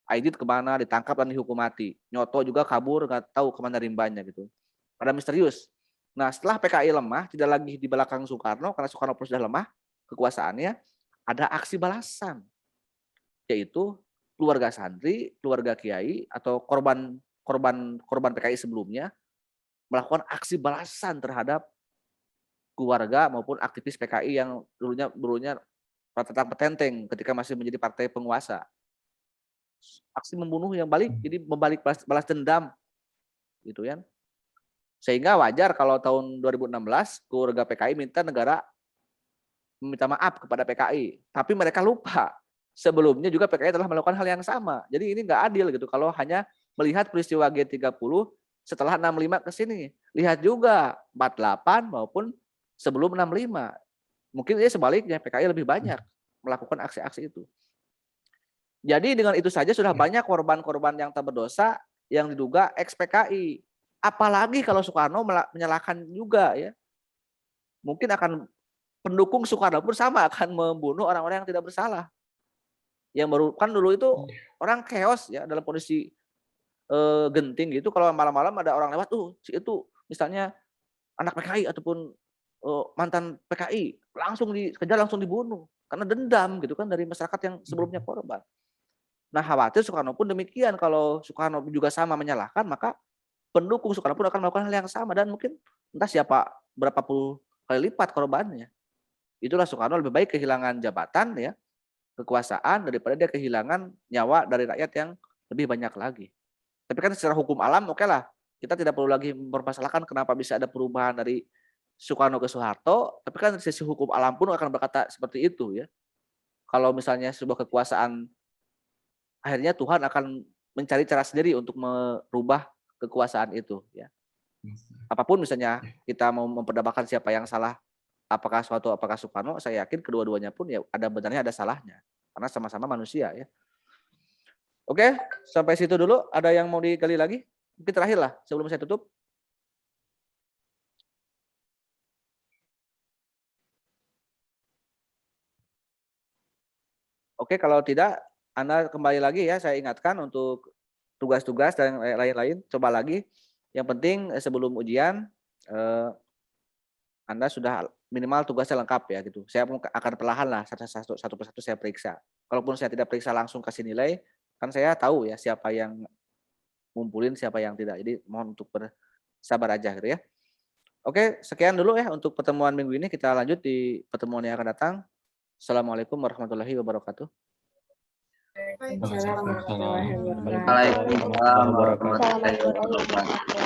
Aidit kemana, ditangkap dan dihukum mati. Nyoto juga kabur, nggak tahu kemana rimbanya gitu. Pada misterius. Nah, setelah PKI lemah, tidak lagi di belakang Soekarno, karena Soekarno pun sudah lemah kekuasaannya, ada aksi balasan. Yaitu keluarga santri, keluarga kiai, atau korban PKI sebelumnya, melakukan aksi balasan terhadap keluarga maupun aktivis PKI yang dulunya tetap petenteng ketika masih menjadi partai penguasa. Aksi membunuh yang balik, jadi membalik balas dendam, gitu ya. Sehingga wajar kalau tahun 2016 keluarga PKI minta negara meminta maaf kepada PKI, tapi mereka lupa sebelumnya juga PKI telah melakukan hal yang sama. Jadi ini nggak adil gitu kalau hanya melihat peristiwa G30 setelah 65 ke sini. Lihat juga 48 maupun sebelum 65. Mungkin ini sebaliknya, PKI lebih banyak melakukan aksi-aksi itu. Jadi dengan itu saja sudah banyak korban-korban yang tak berdosa yang diduga ex-PKI. Apalagi kalau Soekarno menyalahkan juga ya. Mungkin akan pendukung Soekarno pun sama akan membunuh orang-orang yang tidak bersalah. Yang baru kan dulu itu orang chaos ya dalam kondisi genting gitu, kalau malam-malam ada orang lewat si itu misalnya anak PKI ataupun mantan PKI langsung dikejar, langsung dibunuh karena dendam gitu kan dari masyarakat yang sebelumnya korban. Nah, khawatir Soekarno pun demikian, kalau Soekarno juga sama menyalahkan, maka pendukung Soekarno pun akan melakukan hal yang sama dan mungkin entah siapa berapa puluh kali lipat korbannya. Itulah Soekarno lebih baik kehilangan jabatan ya, kekuasaan daripada dia kehilangan nyawa dari rakyat yang lebih banyak lagi. Tapi kan secara hukum alam oke lah, kita tidak perlu lagi mempermasalahkan kenapa bisa ada perubahan dari Soekarno ke Soeharto, tapi kan dari sisi hukum alam pun akan berkata seperti itu ya. Kalau misalnya sebuah kekuasaan, akhirnya Tuhan akan mencari cara sendiri untuk merubah kekuasaan itu ya. Apapun misalnya kita mau memperdebatkan siapa yang salah, apakah Soeharto apakah Soekarno, saya yakin kedua-duanya pun ya ada benarnya ada salahnya, karena sama-sama manusia ya. Oke, sampai situ dulu. Ada yang mau digali lagi? Mungkin terakhir lah sebelum saya tutup. Oke, kalau tidak, Anda kembali lagi ya, saya ingatkan untuk tugas-tugas dan lain-lain, coba lagi. Yang penting sebelum ujian, Anda sudah minimal tugasnya lengkap ya gitu. Saya akan perlahan lah satu persatu saya periksa. Kalaupun saya tidak periksa langsung kasih nilai, kan saya tahu ya siapa yang ngumpulin, siapa yang tidak. Jadi mohon untuk bersabar aja gitu ya. Oke, sekian dulu ya untuk pertemuan minggu ini. Kita lanjut di pertemuan yang akan datang. Assalamualaikum warahmatullahi wabarakatuh. Waalaikumsalam warahmatullahi wabarakatuh. Waalaikumsalam warahmatullahi wabarakatuh.